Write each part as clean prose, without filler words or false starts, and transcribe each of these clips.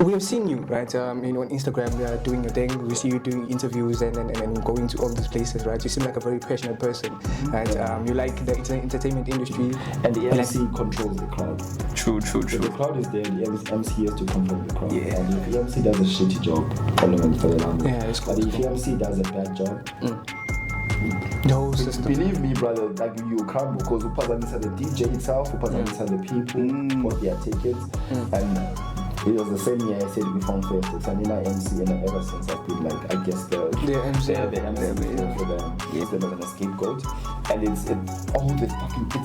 We have seen you, right? On Instagram, doing your thing. We see you doing interviews and going to all these places, right? You seem like a very passionate person, right? You like the entertainment industry, and the MC controls the crowd. True. If the crowd is there, the MC has to control the crowd. Yeah. And if the MC does a shitty job, following for the number. Yeah, it's but if the MC does a bad job, the whole system. Believe me, brother, like you crumble because upazamisa the DJ itself, upazamisa the people, bought their tickets, and it was the same year I said we found first. It's an inner MC, and ever since I've been like, I guess the MC for them, use them as a scapegoat, and it's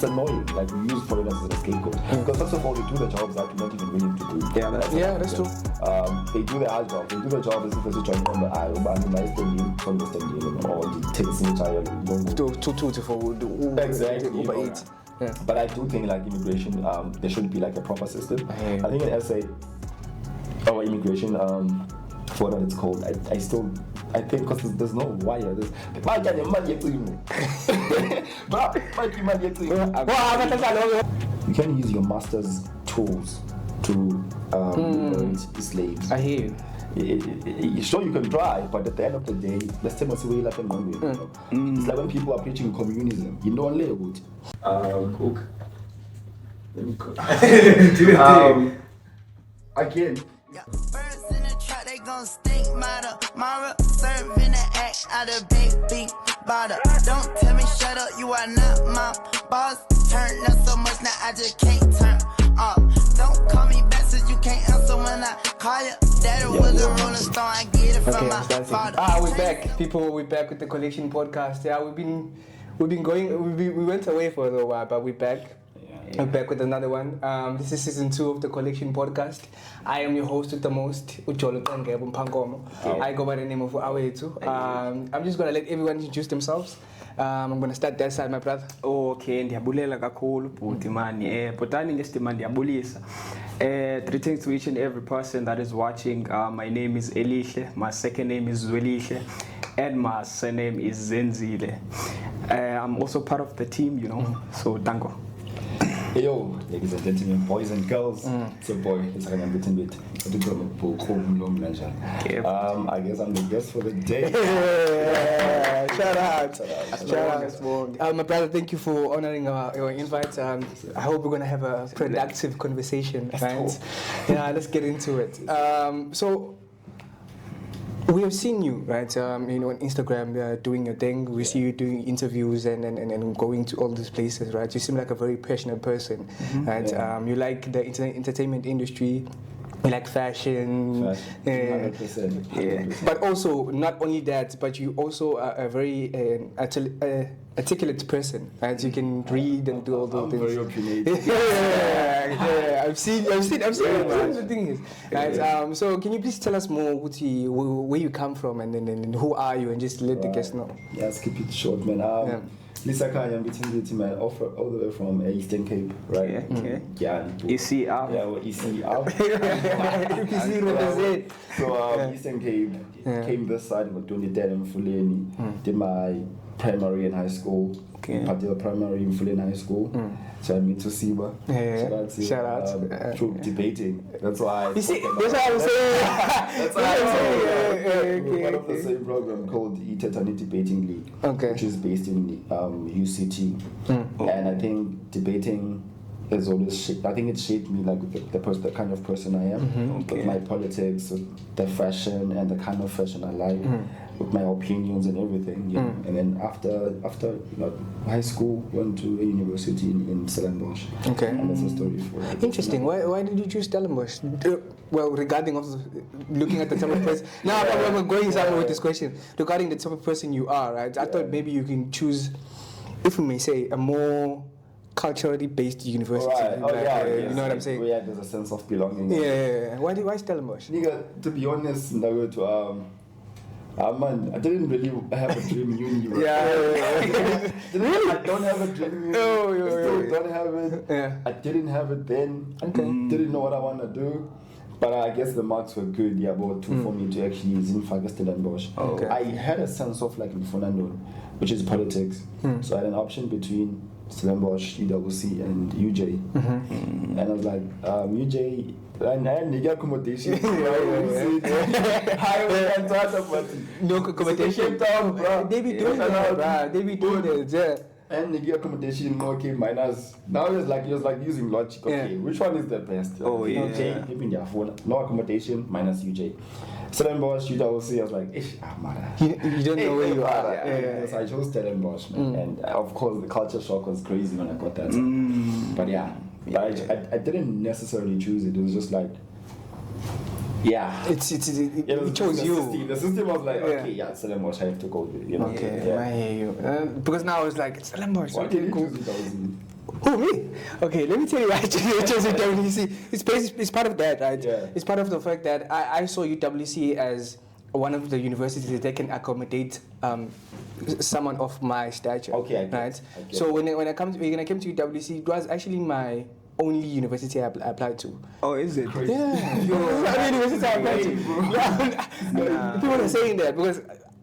annoying. Like we use foreigners as a scapegoat because first of all, they do the jobs that we're not even willing to do. That's true. They do the hard job. They do the job as if it's a job on the eye, or the tickets in exactly. Yeah. But I do think like immigration, there should be like a proper system. I think in SA, or immigration, what it's called, I think because there's no wire. You can use your master's tools to liberate slaves. I hear you. Sure, you can try, but at the end of the day, the same as way like one way. It's like when people are preaching communism. You know, good. Cook. Let me cook. Again. Birds in the truck, they gon' stink. Mara serving the act out of big bottle. Don't tell me shut up, you are not my boss. Turn up so much now I just can't turn off. Don't call me back so you can't answer when I call you. Daddy was a rolling stone, I get it from my father. We're back, people. We're back with the Collection Podcast. Yeah, we've been going. We went away for a little while, but we're back. We're back with another one. This is season 2 of the Collection Podcast. I am your host with the most, Ujolo Tangebo Mpangomo. I go by the name of Awetu. I'm just gonna let everyone introduce themselves. I'm gonna start that side, my brother. Okay, ndiyabulela kakhulu bhuti mani. Bhotani ngestima ndiyabulisa. Greetings to each and every person that is watching. My name is Elihle. My second name is Zwelihle. And my surname is Zenzile. I'm also part of the team, so dango. Hey yo, ladies and gentlemen, boys and girls, it's your boy, it's like I'm getting bit. I guess I'm the guest for the day. Shout out. My brother, thank you for honoring your invite. I hope we're going to have a productive conversation. Right? Yeah, let's get into it. So, we have seen you, right? On Instagram, doing your thing. We see you doing interviews and going to all these places, right? You seem like a very passionate person, right? You like the entertainment industry. You like fashion. 100%. Yeah. But also, not only that, but you also are a very articulate person, right? You can read and do all those things. Very opinionated. Yeah. I've seen the things, right? So can you please tell us more where you come from and who are you, and just let the guests know. Yeah, let's keep it short, man. Lisa Kaya, I'm between man, all the way from Eastern Cape, right? Yeah, okay. Yeah. EC out. Yeah, well, EC out. EPC represent. So Eastern Cape came this side of 2010 in Fulani. Did my primary in high school. Okay. Particular primary in Fulani High School. So I meet to Siba. Shout out. Through debating. That's why. You see, that's what I'm saying. That's why I'm saying. We're part of the same program called Itetani Debating League, which is based in UCT. And I think debating has always shaped. I think it shaped me like the kind of person I am. With my politics, with the fashion and the kind of fashion I like. With my opinions and everything, and then after high school, went to a university in Stellenbosch. Okay, and that's a story for it. Interesting. Why did you choose Stellenbosch? Well, regarding of looking at the type of person. Now I'm going somewhere with this question. Regarding the type of person you are, right? I thought maybe you can choose, if we may say, a more culturally based university. Right. You know what I'm saying? Yeah, there's a sense of belonging. Yeah. Why Stellenbosch? Nigga, to be honest, man, I didn't really have a dream uni. Really? I don't have a dream uni. I still don't have it. Yeah. I didn't have it then. Okay. Didn't know what I want to do. But I guess the marks were good, about two for me to actually Zinfaka Stellenbosch. Okay. I had a sense of like Mfunando, which is politics. So I had an option between Stellenbosch, UWC, and UJ. And I was like, UJ, and they get accommodation. No accommodation. They be doing that, bro. They be doing that, yeah. And the accommodation, okay, minus. Now he was like using logic. Okay, which one is the best? UJ, even their phone. No accommodation, minus UJ. Stellenbosch, UWC, I was like, you don't know where you are. So I chose Stellenbosch, man. And of course, the culture shock was crazy when I got that. But yeah, I didn't necessarily choose it. It was just like, it chose you. The system was like, okay, Stellenbosch, I have to go. You know. Okay, I hear you. Because now it's like Stellenbosch. Why did you choose UWC? Who, me? Okay, let me tell you actually, UWC, it's part of that, right? Yeah. It's part of the fact that I saw UWC as one of the universities that can accommodate someone of my stature. Okay, right? So when I came to UWC, it was actually my only university I applied to. Oh, is it? Crazy. Yeah. It's the only university I applied to. People are saying that because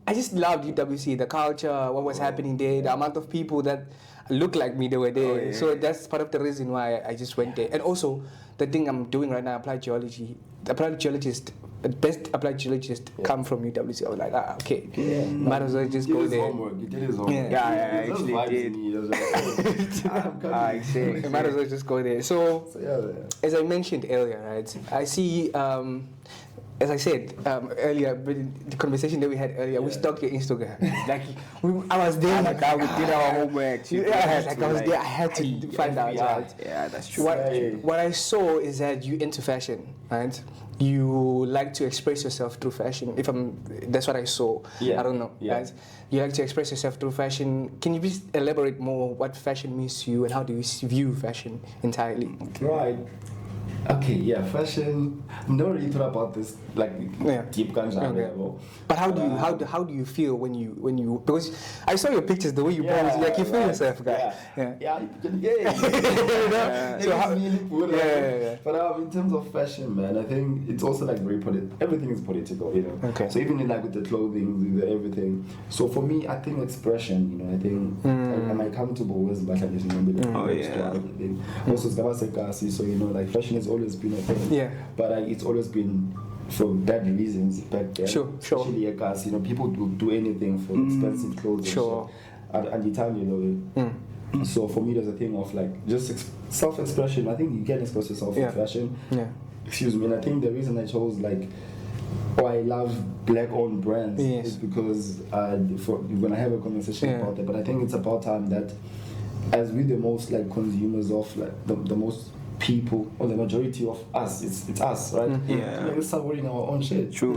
I just loved UWC, the culture, what was happening there, the amount of people that look like me, they were there. So that's part of the reason why I just went there. And also, the thing I'm doing right now, applied geology. The applied geologist, the best applied geologist come from UWC. I was like, okay, might as well just go there. He did his homework. Yeah, I actually did. Might as well just go there. So as I mentioned earlier, right, I see, as I said earlier, the conversation that we had earlier, we stalked your Instagram. I was there. We did our homework. I was there. I had to find out. Right? Yeah, that's true. What I saw is that you into fashion, right? You like to express yourself through fashion. That's what I saw. I don't know, right? You like to express yourself through fashion. Can you please elaborate more what fashion means to you and how do you view fashion entirely? Right. Okay, fashion. I'm not really thought about this deep guns. But how do you feel when you because I saw your pictures, the way you pose, like you feel yourself, guy. But in terms of fashion, man, I think it's also like very everything is political, you know. Okay. So even with the clothing, with everything. So for me, I think expression, you know, I think am I comfortable with also so you know, like fashion has always been a thing. But it's always been for bad reasons back then. Sure. Especially you know, people will do anything for expensive clothes. Sure. At the time, you know. So for me, there's a thing of like just self-expression. I think you can express yourself in fashion. Excuse me. And I think the reason I chose I love black-owned brands is because we're gonna have a conversation about that. But I think it's about time that as we're the most consumers of the most people or the majority of us, it's us, right? Let's start wearing our own shit. True.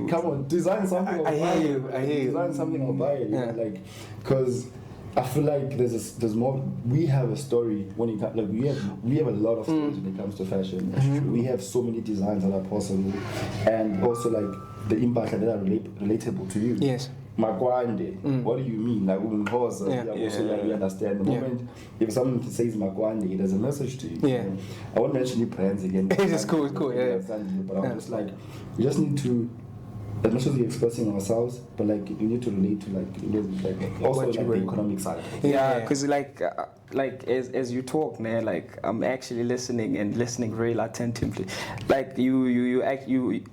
Come on, design something. I hear you. Design something, I'll buy it. You know, because I feel like there's more. We have a story when it comes. We have a lot of stories when it comes to fashion. We have so many designs that are possible, and also the impact that are relatable to you. Yes. Makwande, what do you mean? We understand. The moment if someone says Makwande, there's a message to you. I won't mention the brands again. It's cool. But I'm just you just need to, as much as we're expressing ourselves, but you need to relate to also the economic side. Because as you talk, man, I'm actually listening very attentively. You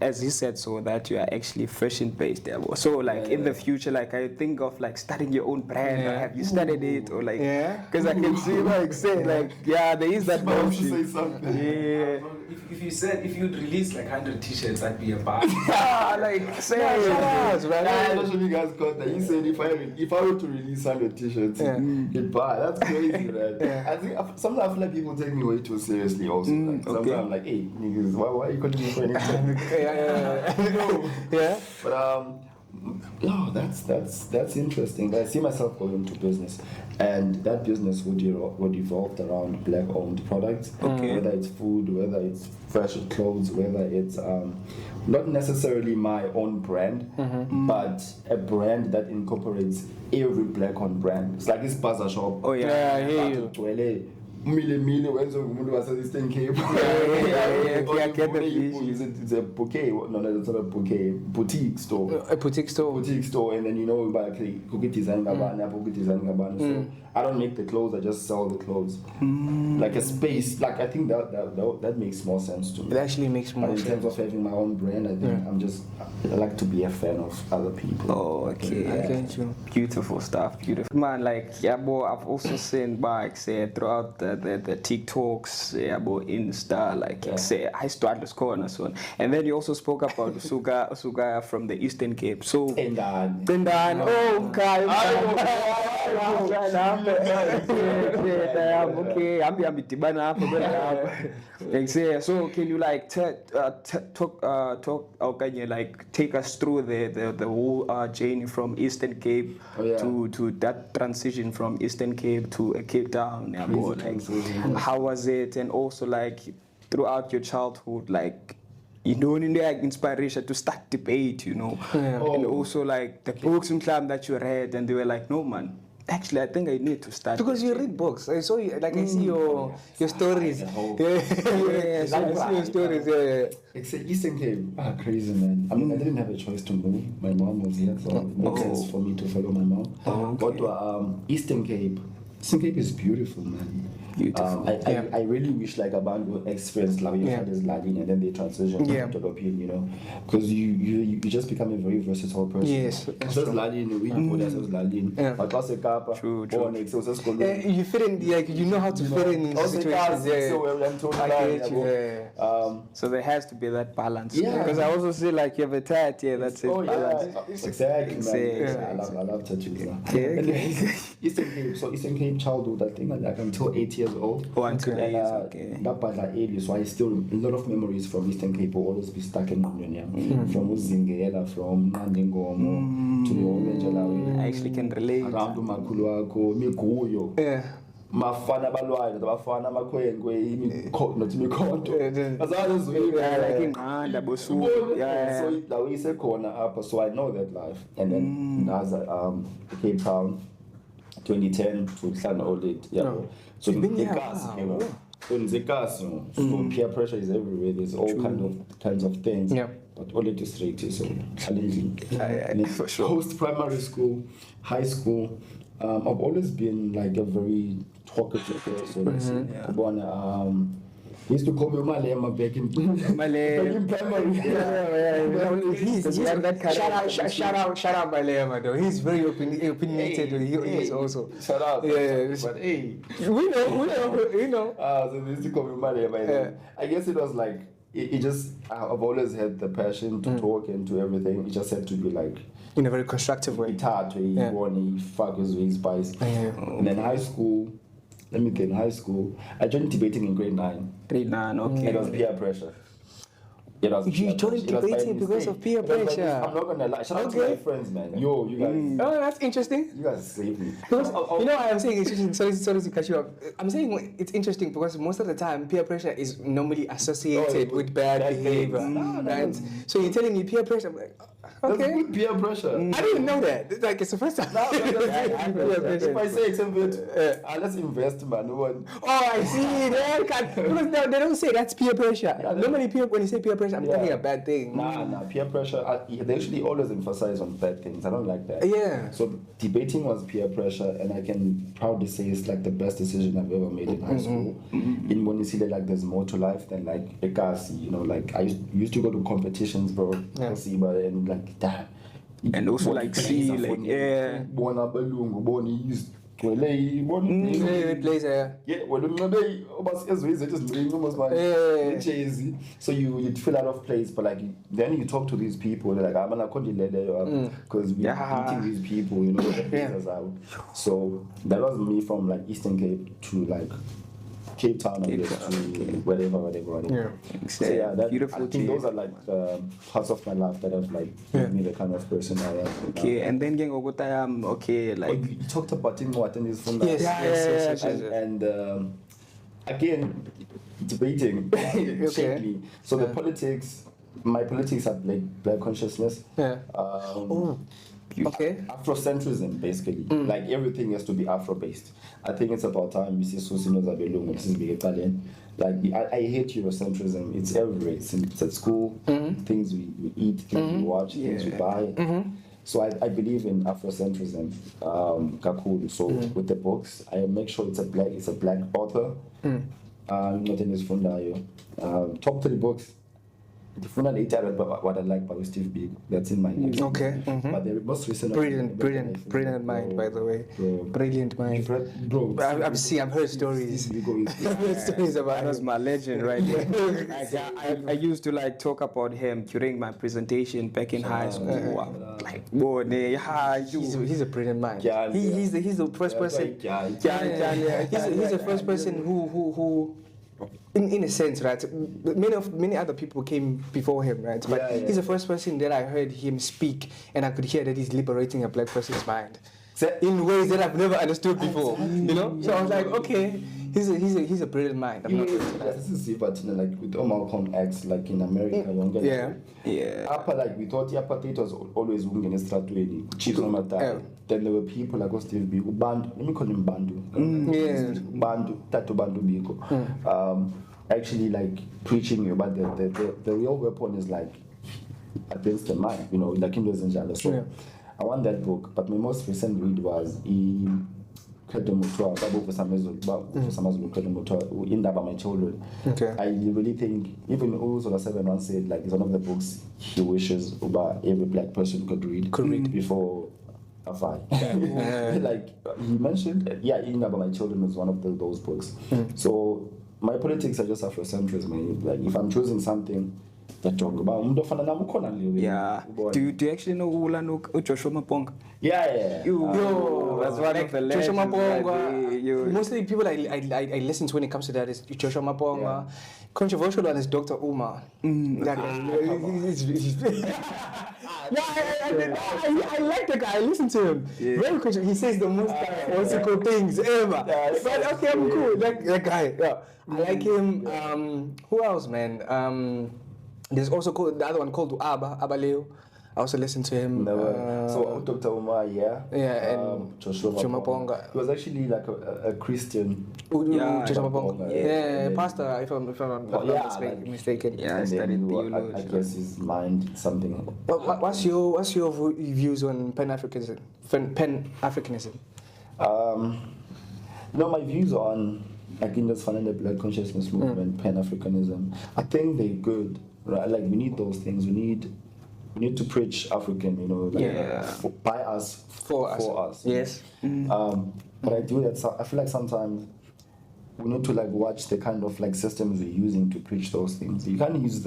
as you said, so that you are actually fashion based. So in the future, I think of starting your own brand. Or have you studied it or because I can see there is that say something. If you'd release 100 t-shirts, that'd be a bar. Say I'm not sure you guys got that. You said if I were to release 100 t-shirts, you'd buy. That's crazy, right? I think sometimes I feel like people take me way too seriously also. Sometimes I'm like, hey, niggas, why are you calling me for anything? But no, that's interesting. I see myself going into business, and that business would evolve around black-owned products. Whether it's food, whether it's fashion clothes, whether it's not necessarily my own brand, but a brand that incorporates every black-owned brand. It's like this bazaar shop. I hear you. Mile wenza umuntu wase-Eastern Cape. I get the it's a bouquet. No, it's not a bouquet. Boutique store. A boutique store. Boutique store, and then you know about cookie design gabana, cookie design gabana. So I don't make the clothes. I just sell the clothes. Like a space. Like I think that makes more sense to me. It actually makes more sense. In terms of having my own brand, I think I like to be a fan of other people. Oh, okay. I get you. Beautiful stuff. Beautiful. Man, like, yeah, boy, I've also seen back, say, throughout the TikToks, yeah, boy, Insta, like, say, I started this corner, so on. And then you also spoke about Suga from the Eastern Cape. So, Tendan. Oh, God. Okay, I'm so can you like take us through the whole journey from Eastern Cape to that transition from Eastern Cape to Cape Town? How was it? And also like throughout your childhood, like you don't need like inspiration to start debate, you know, and also like the books and that you read, and they were like, no man. Actually, I think I need to start. Because you read books. I saw you, like I see your stories. I see your stories. It's Eastern Cape. Crazy, man. I mean, I didn't have a choice to move. My mom was here, so it makes sense for me to follow my mom. But Eastern Cape is beautiful, man. Beautiful. I really wish like a band would experience like your father's Latin and then they transition to European, you know, because you just become a very versatile person. Yes, just Latin, we put ourselves Latin. But also Kappa, true. You fit in, like you know how to fit in situations. So there has to be that balance. Because I also see like you have a tattoo. That's it. Balance. Exactly. Man. I love tattoos. Eastern Cape. So Eastern Cape childhood, I think like until 8 years old. Oh, until 8 years, okay. So I still, a lot of memories from Eastern Cape will always be stuck in my memory. From Uzingela, from Nandingomo to Omenjalawi. I actually can relate. Around Makuluako, Miguyo. Mafana balwayo abafana amakhwenkwe not imikhonto so la isekhona apha, so I know that life. And then naza Cape Town 2010 to Hlana Old so so peer pressure is everywhere. There's all kinds of things. But all it is straight is so challenging. For sure. Post primary school, high school, I've always been like a very talkative person. He used to call me Malema back in primary. Shout out Malema though. He's very opinionated. He is also. Shout out. But hey, we know. So they used to call me Malema. I guess it was like it just I've always had the passion to talk and to everything. It just had to be like in a very constructive way. Fuck his spice. And then high school. Let me get in high school. I joined debating in grade 9. Grade 9, okay. It was peer pressure. You joined debating because of peer pressure. I'm not gonna lie. Shout out to my friends, man. Yo, you guys. Oh, that's interesting. You guys saved me. Because, you know, I'm saying it's interesting. Sorry to cut you off. I'm saying it's interesting because most of the time peer pressure is normally associated with bad behavior. Right? So you're telling me peer pressure. I'm like, okay. That's good peer pressure. I didn't know that. It's like it's the first time. If I say let's invest, man. Oh, I see. Because they don't say that's peer pressure. Normally, when you say peer pressure, I'm talking a bad thing. Nah, peer pressure. They actually always emphasize on bad things. I don't like that. Yeah. So debating was peer pressure, and I can proudly say it's like the best decision I've ever made in high school. In when you see that like there's more to life than like a kasi, you know, like I used to go to competitions, bro. And like that. And also like see like bona balungu bona use so you'd feel out of place, but like then you talk to these people, they're like, I'm not because we're meeting these people, you know, so that was me from like Eastern Cape to like Cape Town, whatever. So beautiful. I think those are like parts of my life that have like made me the kind of person I am. Okay, and then like you talked about what in this film. Yes. And again, debating. Okay. So the politics. My politics are like black consciousness. Afrocentrism, basically. Like everything has to be Afro-based. I think it's about time we see Susino Zabelungu, this is big Italian. Like I hate Eurocentrism. It's everywhere. It's at school, things we eat, things we watch, things we buy. So I believe in Afrocentrism, kakulu. So with the books, I make sure it's a black author. Not in this fundayo. Top 3 books. The funnel but what I like about Steve Biko, that's in my name. Okay. But the most recent Brilliant mind, by the way. Brilliant mind. Bro, I've heard stories. I've heard stories about that was my legend right there. I used to like talk about him during my presentation back in high school. Like, boy, he's a brilliant mind. He's the first person. He's the first person who in a sense, right? Many other people came before him, right? But he's the first person that I heard him speak, and I could hear that he's liberating a black person's mind in ways that I've never understood before. You know, so I was like, okay, he's a brilliant mind. I'm not going to lie. This is but like with Malcolm X, like in America, Upper, like we thought apartheid was always women in Stratway, chiefs no matter. Then there were people like Steve Biko, Bandu, let me call him Bandu. Bandu, Tato Bandu Biko. Actually like preaching about the real weapon is like against the mind, you know, like in those and so I want that book, but my most recent read was in Mutua, my children. I really think even Uzola 7 once said like it's one of the books he wishes every black person could read before Afai. Like he mentioned, In About My Children is one of those books. So my politics are just Afrocentrism. Like if I'm choosing something that talk about do you actually know Joshua Maponga? That's one of the legends. Joshua Maponga. Mostly people I listen to when it comes to that is Joshua Maponga. Controversial one is Dr. Umar. I like the guy. I listen to him. Very controversial. He says the most political things ever. But okay, I'm cool. That guy. I like him. Who else, man? There's also the other one called Abba Leo. I also listen to him. So Dr. Umar, and Joshua Maponga. He was actually like a Christian. Joshua Maponga. Pastor, if I'm not mistaken. I studied theology. I guess his mind something. What's your views on Pan-Africanism? My views on just finding the Black consciousness movement, Pan-Africanism. I think they're good. Right? Like we need those things. We need to preach African, you know, like by us, for us. Yes. But I do that. I feel like sometimes we need to like watch the kind of like systems we're using to preach those things. You can't use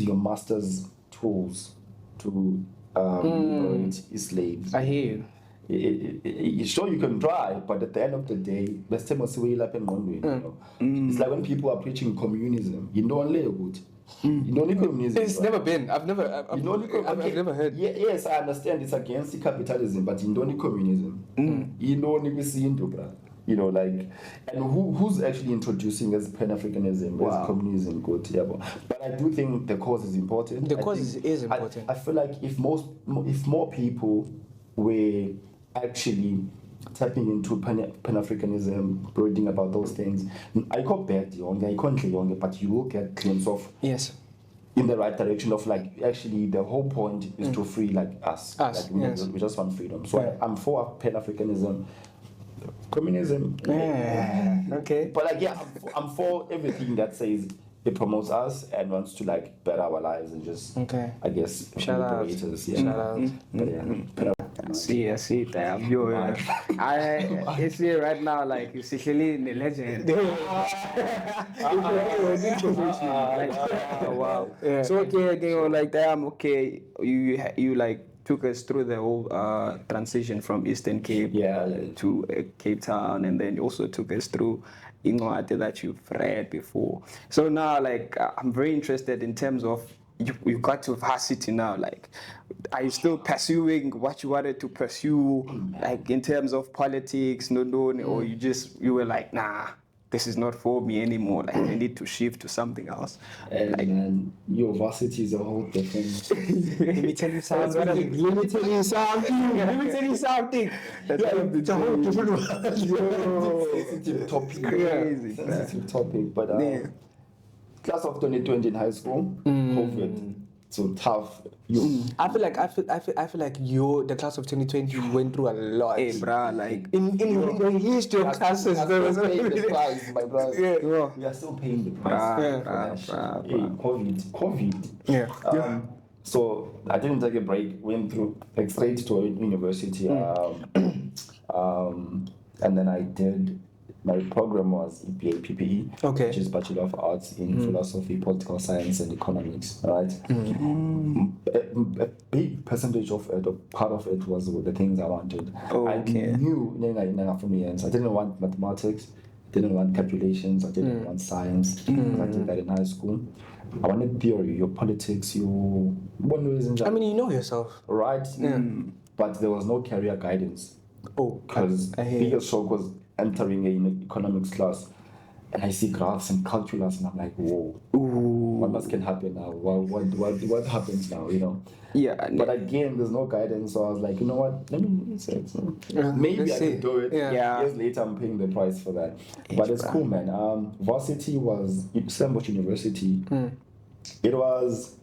your master's tools to liberate slaves. I hear you. Sure, you can try, but at the end of the day, it's like when people are preaching communism. You know, communism. It's never been. I've never heard. Yes, I understand. It's against capitalism, but you don't communism. You know, like, and who's actually introducing as Pan-Africanism, as communism, but I do think the cause is important. The cause is important. I feel like if more people were actually tapping into Pan-Africanism, reading about those things, I can't bet younger, but you will get glimpse of in the right direction of like actually the whole point is to free like us. Like, we just want freedom. So I'm for Pan-Africanism. Communism. Okay. But like I'm for everything that says it promotes us and wants to like better our lives and just I guess shout out. Shout out. I see that I see right now like you see the legend. Wow. So okay, like that. Okay, you like took us through the whole transition from Eastern Cape to Cape Town, and then you also took us through Ingwate that you've read before. So now, like, I'm very interested in terms of you got to varsity now. Like, are you still pursuing what you wanted to pursue, like in terms of politics, or you were like, nah, this is not for me anymore. Like I need to shift to something else. And your varsity is a whole different. Let me tell you something. Let me tell you something. It's a whole different world. Sensitive topic. Crazy. Sensitive topic. But class of 2020 in high school, COVID, so tough. I feel like the class of 2020 went through a lot. Hey, bruh, like In the history of classes, there was the price, my brother. Yeah. We are still paying the price. COVID. Yeah. So I didn't take a break. Went through like straight to a university. And then I did. My program was EP5, Okay. which is Bachelor of Arts in Philosophy, Political Science, and Economics. Right. A big percentage of it, or part of it, was the things I wanted. Okay. I knew for me, I didn't want mathematics, didn't want calculations, I didn't want science. I did that in high school. I wanted theory, your politics, your I mean, you know yourself. right? But there was no career guidance. Oh, Because I hear biggest shock was entering an economics class, and I see graphs and calculus, and I'm like, whoa, what can happen now? What happens now? You know. yeah. But again, there's no guidance, so I was like, you know what? Let me maybe let's I see. can do it. Yeah. Years later, I'm paying the price for that. But it's cool, man. Varsity was Stellenbosch University. It was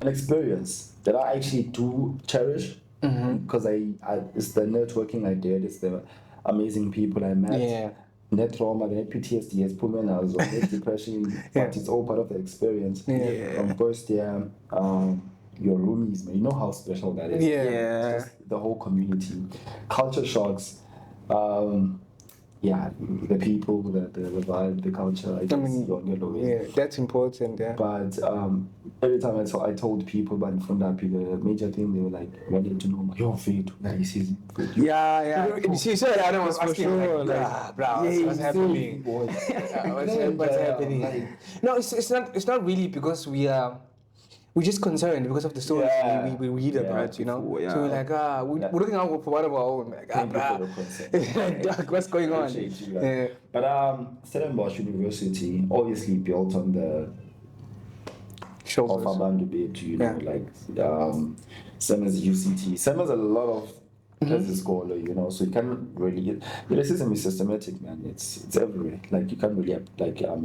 an experience that I actually do cherish because it's the networking I did. It's the amazing people I met. Yeah. Net trauma, net PTSD, as Pumenas, or net depression, but it's all part of the experience. From first year, your roomies, man, you know how special that is. Yeah. Just the whole community, culture shocks, the people, the vibe, the culture. I guess That's important. Yeah. But every time I told people about Fundapi, the major thing they were like, wanted to know your fate, racism. Yeah. She said Adam was for sure. What's happening? What's happening? No, it's not really because we're just concerned because of the stories we read about, you know. Yeah. So we're like, we're looking out for one of our own. Like, Thank you for the concept. like, Doug, what's going on? Appreciate you, But Stellenbosch University obviously built on the Shoulders. of Abantu Bit, you know, like same as UCT, same as a lot of places scholar, you know, so you can't really the racism is systematic, man. It's everywhere. Like you can't really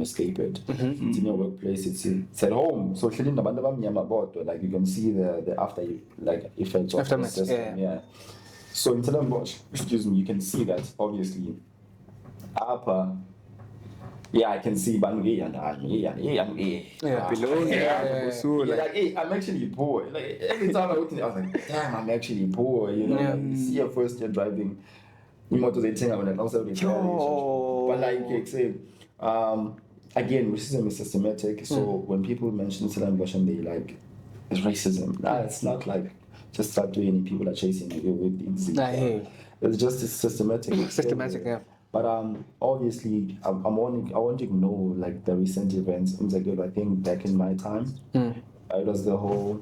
escape it. It's in your workplace, it's at home. So like you can see the after effects of the system. Yeah. So in Stellenbosch, you can see that obviously upper. Yeah, I can see Bangi and below. So like, Like, hey, I'm actually poor. Like every time I looked at it, I was like, damn, I'm actually poor. You know, like, you see a first year driving. You might say thing I would also be but like say, again, racism is systematic. So when people mention Stellenbosch and they like, it's racism. Nah, it's not like just start doing it. People are chasing you with it. It's just systematic. Systematic, yeah. But obviously, I want to know like the recent events. I think back in my time, it was the whole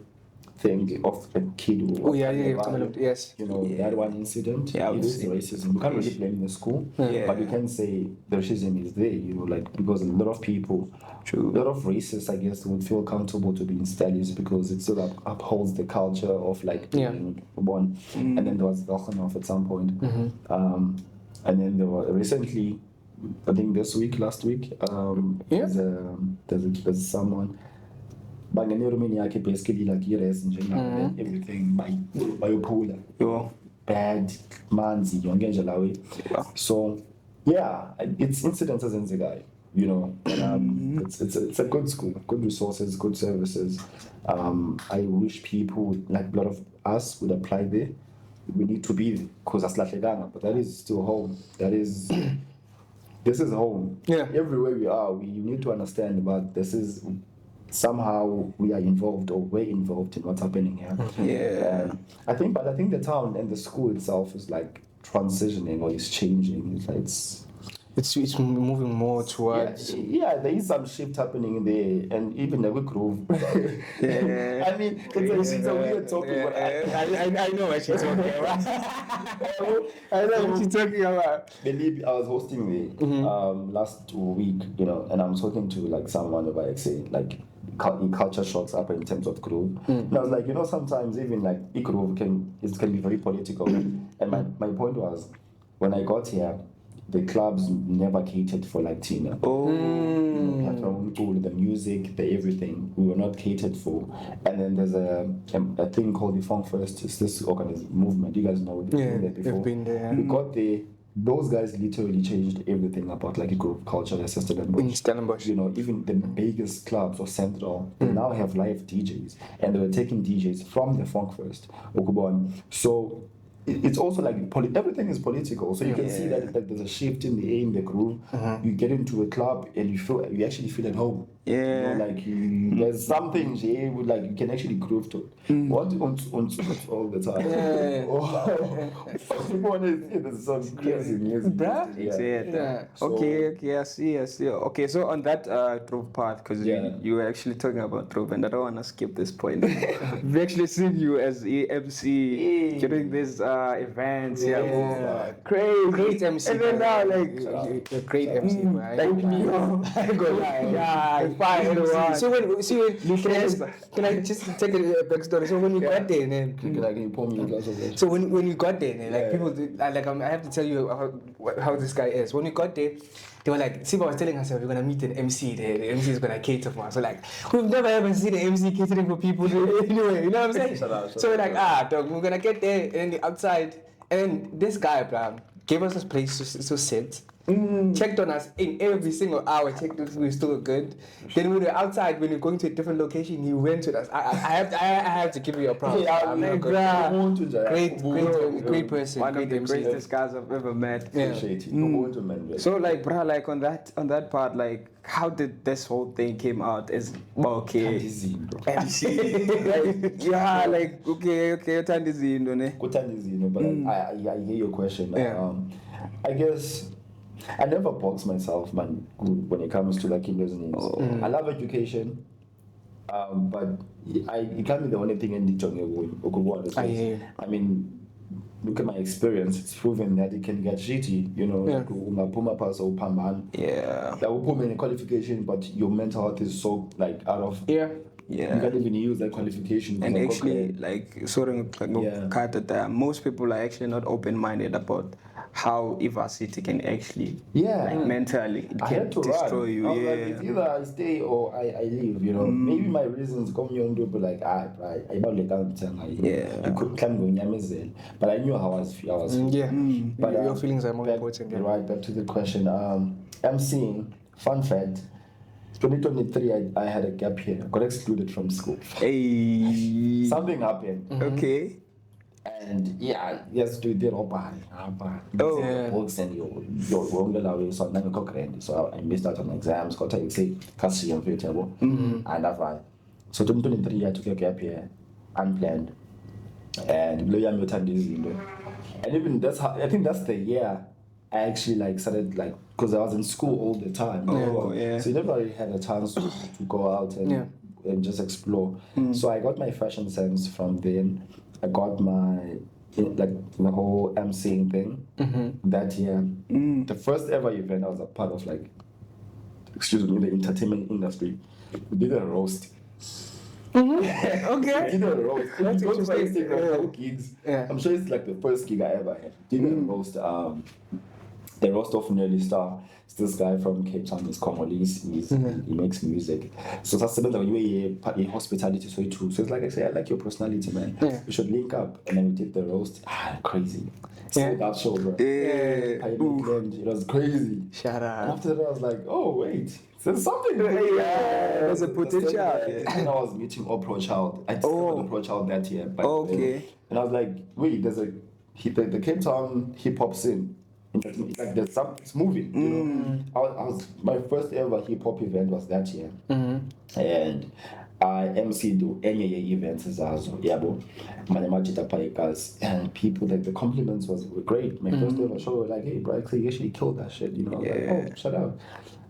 thing of a kid who yes. You know, that one incident. Yeah, it is racism. You can't really blame the school, but you can say the racism is there. You know, like because a lot of people, a lot of racists, I guess, would feel comfortable to be in studies because it sort of upholds the culture of like being born. And then there was Welchenhof at some point. And then there were recently, I think last week, there's someone. Basically like everything by your bad manzi so it's incidences in the guy, you know. It's a good school, good resources, good services. I wish people like a lot of us would apply there. We need to be there because but that is still home. This is home. Everywhere we are, we need to understand about this is somehow we are involved or we're involved in what's happening here. I think the town and the school itself is like transitioning or is changing. It's moving more towards. Yeah, there is some shift happening there, and even a groove. Yeah. I mean, it's a weird topic, but I know what she's talking about. I know what she's talking about. Believe I was hosting the last week, and I'm talking to like someone about saying like culture shocks up in terms of groove. And I was like, sometimes even like groove can be very political. And my point was, when I got here, the clubs never catered for like Tina. The music, the everything, we were not catered for. And then there's a thing called the Funk First. It's this movement. You guys know it. They've been there. We got there. Those guys literally changed everything about like a group culture in Stellenbosch. Even the biggest clubs or Central, they now have live DJs, and they were taking DJs from the Funk First. So it's also like everything is political. So you can see that there's a shift in the aim, the groove. You get into a club and you actually feel at home. Yeah. There's something here with like you can actually groove to. What all the time. There's some crazy music. Bruh? Okay, I see. Okay, so on that groove part, because you were actually talking about groove, and I don't want to skip this point. We actually seen you as MC during these events. Great MC. And then now, a great MC, right? Like me. So can I just take a backstory? So when you got there, then can you pour me a glass of water? So when you got there, like people, I have to tell you how this guy is. When we got there, they were like, Siba was telling us we're gonna meet an MC. The MC is gonna cater for us. So like, we've never ever seen an MC catering for people anyway. You know what I'm saying? So we're like, dog, we're gonna get there, and then the outside, and then this guy, gave us a place to sit. Checked on us in every single hour, checked if we were still good. Then when we were outside, when we were going to a different location, he went with us. I have to give you a props. Great person. One of the greatest guys I've ever met. So like on that part, like how did this whole thing came out? Is okay. MC. Tandizino, but I hear your question. I guess I never box myself, man, when it comes to like English names. I love education, but it can't be the only thing in the jungle. I mean, look at my experience. It's proven that it can get shitty, That will put me in a qualification, but your mental health is so like out of Yeah. You can't even use that qualification. And actually, most people are actually not open-minded about how City can actually, mentally, it can destroy you. Like, it's either I stay or I leave. Maybe my reasons come on to be like, I about could climb going but I knew how I was feeling. But your feelings are more important. Right, back to the question. MCing, fun fact. 2023, I had a gap here. I got excluded from school. Hey. Something happened. Okay. And yes, do the books and you're wrong away. So I missed out on exams. Got to say, and that's why. So 2023, I took a gap here, unplanned, and and even I think that's the year I actually started because I was in school all the time. So you never really had a chance to go out and just explore. So I got my fashion sense from then. I got my the whole MCing thing that year. The first ever event I was a part of, the entertainment industry. We did a roast. Okay. We did a roast. That's interesting. Gigs. I'm sure it's the first gig I ever had. Did a roast. The roast of Nelly Star. It's this guy from Cape Town. He's Congolese. He makes music. So that's a hospitality too. So it's like I say, I like your personality, man. We should link up. And then we did the roast. Crazy. So that show, bro. It was crazy. Shout out. And after that, I was like, oh wait. There's something there. There's a potential. And I was meeting Oprah Child. I discovered Oprah Child that year. And I was like, wait, there's the Cape Town hip hop scene. There's something, it's moving. I was my first ever hip hop event was that year, and I MC do any events as well. Yabo, Manamajita Paikas, and people like the compliments were great. My first ever show were like, hey, bro, you actually killed that shit. You know, I was like, oh, shut up.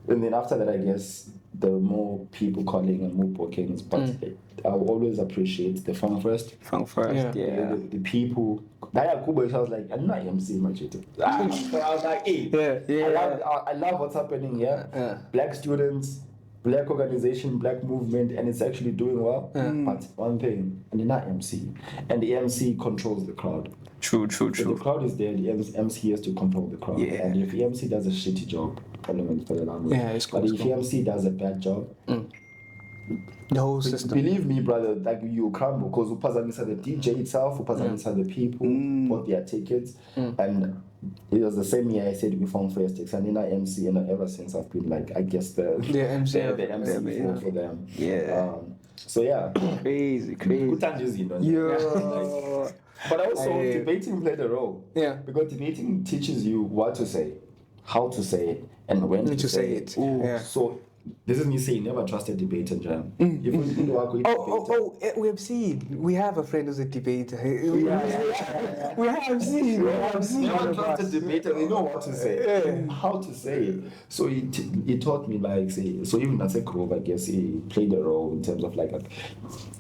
And then after that, I guess there were more people calling and more bookings, but I always appreciate the fun first. The people. I was like, I'm not MC much. I was like, hey, I love what's happening here. Black students, black organization, black movement, and it's actually doing well. But one thing, and you're not MC, and the MC controls the crowd. True. If the crowd is there, the MC has to control the crowd. And if the MC does a shitty job, but if the MC does a bad job, the whole system. Believe me, brother, like you crumble because upazamisa the DJ itself, upazamisa the people, bought their tickets, and it was the same year I said we found first sticks, and then I MC, and ever since I've been like, I guess the MC for them. So yeah, crazy. Good times, you know. But also debating played a role. Because debating teaches you what to say, how to say it, and when to say it. So this is me saying never trust a debater, Jam. We have seen. We have a friend who's a debater. We have seen. Never trust a debater. They know what to say, how to say it. So he taught me like say. So even as a Grove, I guess he played a role in terms of like other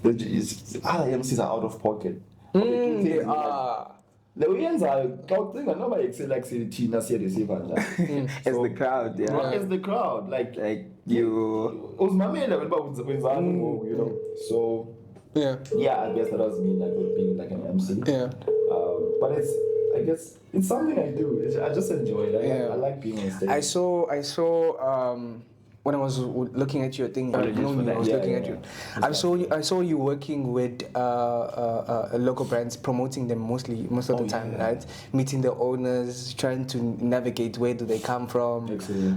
MCs are out of pocket. They are. The ones I don't think I know like say Tina say receive as the crowd, as the crowd, like you. You know. So I guess that was me like with being like an MC. But I guess it's something I do. I just enjoy it. I like being on stage. I saw when I was looking at your thing, I saw you working with local brands, promoting them most of the time, right? Meeting the owners, trying to navigate where do they come from,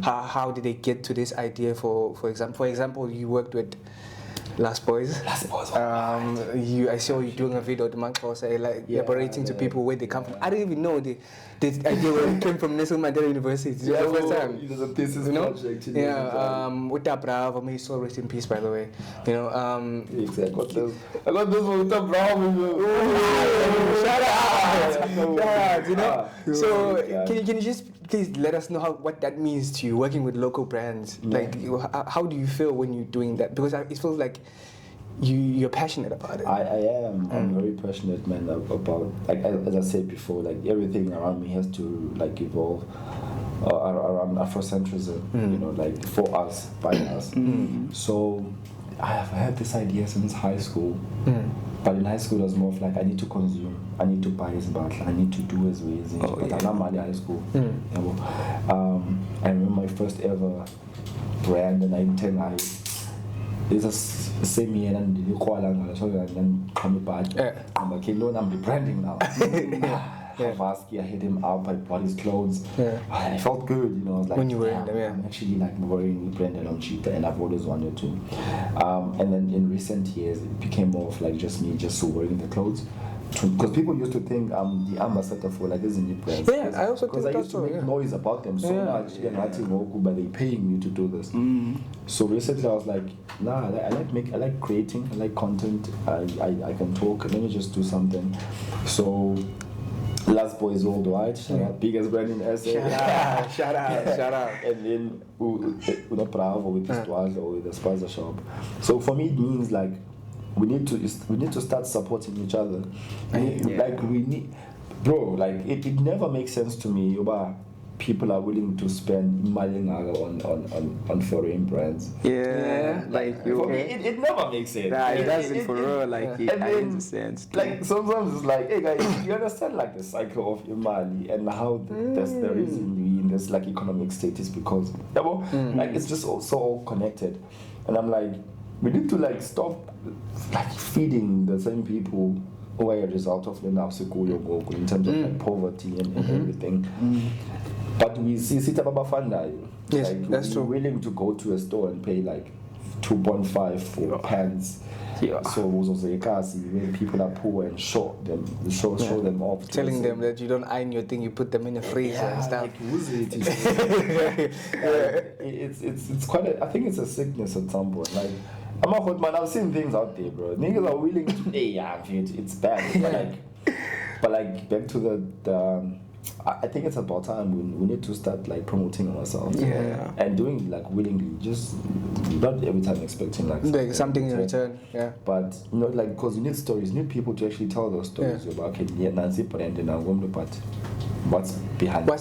how did they get to this idea? For example, you worked with Last Boys. I saw you doing a video, the monk was elaborating to people where they come from. I didn't even know the idea came from Nelson Mandela University. It was the first time. It was a thesis project. With Bravo, may he so rest in peace, by the way. You know, exactly. I got this one with Bravo. Shout out! You know. So can you just please let us know what that means to you, working with local brands? Like, how do you feel when you're doing that? Because it feels like you're passionate about it. I am. I'm very passionate, man, about, like, as I said before, like, everything around me has to, like, evolve around Afrocentrism, you know, like, for us, by us. So I have had this idea since high school. But in high school, it was more of like, I need to consume, I need to buy his bottle, I need to do as ways. But I'm not mad at high school. I remember my first ever brand, and I tell I it's a same year and then come back. I'm like, no, I'm rebranding now. I hit him up, I bought his clothes, and I felt good, you know. I was like, when you were in them, I'm actually like wearing branded on cheetah, and I've always wanted to. And then in recent years, it became more of like just me just wearing the clothes. Because people used to think I'm the ambassador for like these new brands. I also think I used to make noise about them so much, but they're paying me to do this. So recently I was like, nah, I like creating, I like content. I can talk. Let me just do something. So Last Boys Worldwide, biggest brand in SA. Shout out. And then Una Bravo with the Stwaz or with the Spaza shop. So for me it means like we need to start supporting each other. Like we need, bro. Like it never makes sense to me. People are willing to spend money on foreign brands. Like for me, it never makes sense. It doesn't for real. Like it makes sense. Like sometimes it's like, hey guys, you understand like the cycle of Imali and how that's the reason we in this like economic state is because like it's just so all connected, and I'm like, we need to like stop like feeding the same people who are a result of the Napsikuyo in terms of like poverty and everything. But we see Sita Baba Fanda. Yes, like, that's true. We're willing to go to a store and pay like 2.5 for pants. So when people are poor and show them off. Telling them that you don't iron your thing, you put them in the freezer and stuff. Like, who's it? It's quite I think it's a sickness at some point. Like I'm a hot man. I've seen things out there, bro. Niggas are willing to. Hey, yeah, it's bad. But like back to the I think it's about time we need to start like promoting ourselves. Yeah. And doing like willingly, just not every time expecting like something in return. Yeah. But you know, like because you need stories, you need people to actually tell those stories about okay, yeah, Nancy brand and I'm but what's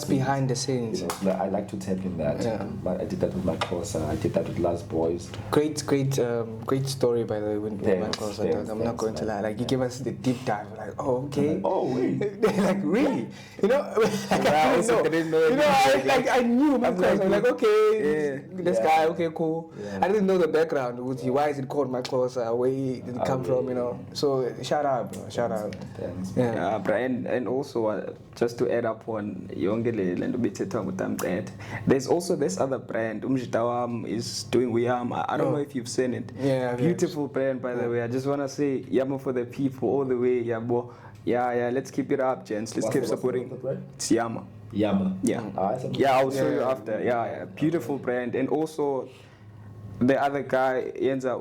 behind the scenes. You know, I like to tap in that. Yeah. But I did that with my course. I did that with Last Boys. Great story by the way with my course. I'm not going to lie. Like you give us the deep dive. Like okay. Like, oh wait. Like really, you know. I didn't know. You know, I knew my course. I'm like okay, this guy. Okay, cool. Yeah. I didn't know the background. Why is it called my course? Where did it come from? You know. So shout out, bro. Shout out. Thanks. Yeah, bro. And also just to add up on Yongele and Ubiteta, there's also this other brand, Umjitawam is doing Wiyama. I don't know if you've seen it. Yeah, beautiful brand, by the way. I just want to say Yama for the people all the way. Yabo. Yeah, let's keep it up, gents. Let's keep supporting. It's Yama. Yeah. I'll show you after. Yeah, beautiful brand. And also the other guy Yenza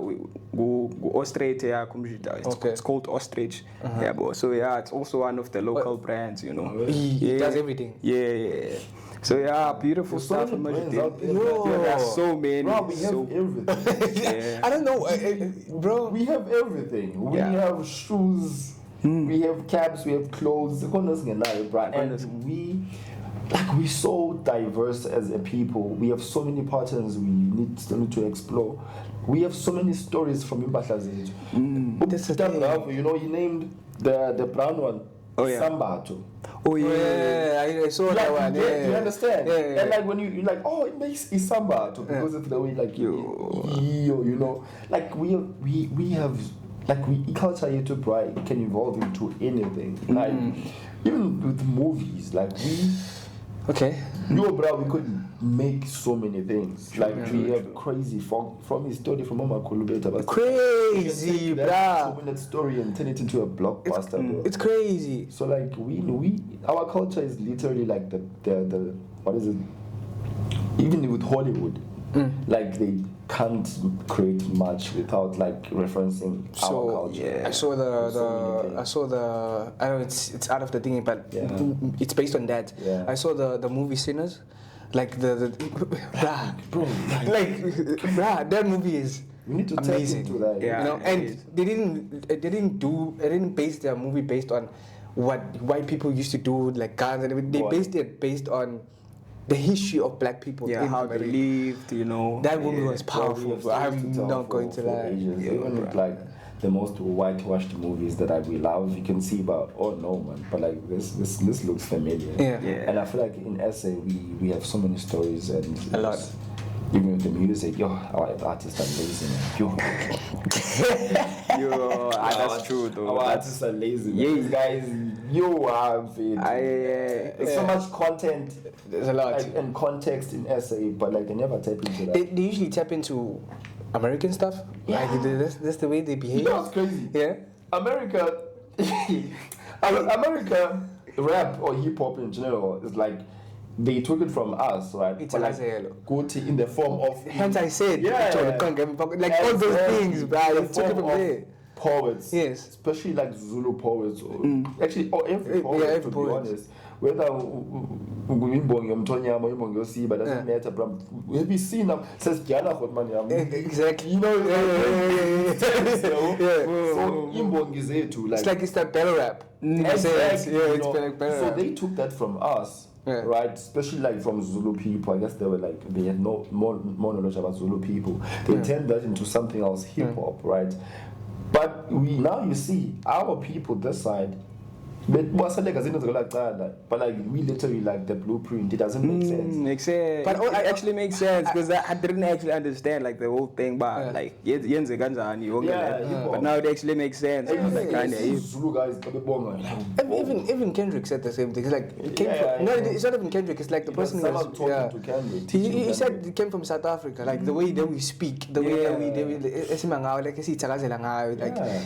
Ostrich. It's called Ostrich. Yeah, bro. So yeah, it's also one of the local brands, you know. He does everything. Yeah. So yeah, beautiful stuff. There are so many. Bro, we have everything. I don't know, bro. We have everything. We have shoes. We have caps. We have clothes. And we're so diverse as a people. We have so many patterns we need to explore. We have so many stories from Impahla Zethu. You know, he named the brown one Sambato. Oh yeah, I saw that one. Do you understand? Yeah. And like when you're like, oh, it makes Sambato because of the way like you know, like we have like culture here to bright can evolve into anything. Like even with movies, like we could make so many things. Like we have crazy from his story from Mama Kulubeta. Crazy, bro. 2-minute story and turn it into a blockbuster, bro. It's crazy. So like we our culture is literally like the what is it? Even with Hollywood, like they can't create much without like referencing our culture. Yeah, I saw the I know it's out of the thing, but it's based on that. Yeah. I saw the movie Sinners, like the that movie is we need to amazing. Tap into that. Yeah, you know, and they didn't base their movie based on what white people used to do, like guns and everything. They based it based on the history of black people. Yeah, how they lived, you know. That movie was powerful. I'm not going to lie. Even with like the most whitewashed movies that we love, you can see about, oh no man, but like this looks familiar. Yeah. And I feel like in SA we have so many stories and a lot. Even with the music, our artists are lazy, man. That's true though. Our artists are lazy. These guys, there's so much content. There's a lot. Like, and context in SA, but like they never tap into that. They usually tap into American stuff. Yeah. Like that's the way they behave. You know what's crazy? Yeah. America rap or hip hop in general is like they took it from us, right? It's like in the form of hence I said like all those things, bro. They took it from there. Poets, yes, especially like Zulu poets, actually, or every poet, to be honest. Whether but doesn't matter, bro. Have you seen them? Says exactly. You know, so Imbongi Zethu, like it's like it's that battle rap. Exactly. It's like battle so rap. they took that from us. Yeah. Right, especially like from Zulu people. I guess they had no more knowledge about Zulu people. They turned that into something else, hip hop, right? But you see our people this side. But like we literally like the blueprint. It doesn't make sense. Makes sense. But it actually makes sense because I didn't actually understand like the whole thing. But like but now it actually makes sense. Zulu guys, even Kendrick said the same thing. It's like it's not even Kendrick. It's like the person who was talking to Kendrick. He said he came from South Africa. Like the way that we speak, the way that we like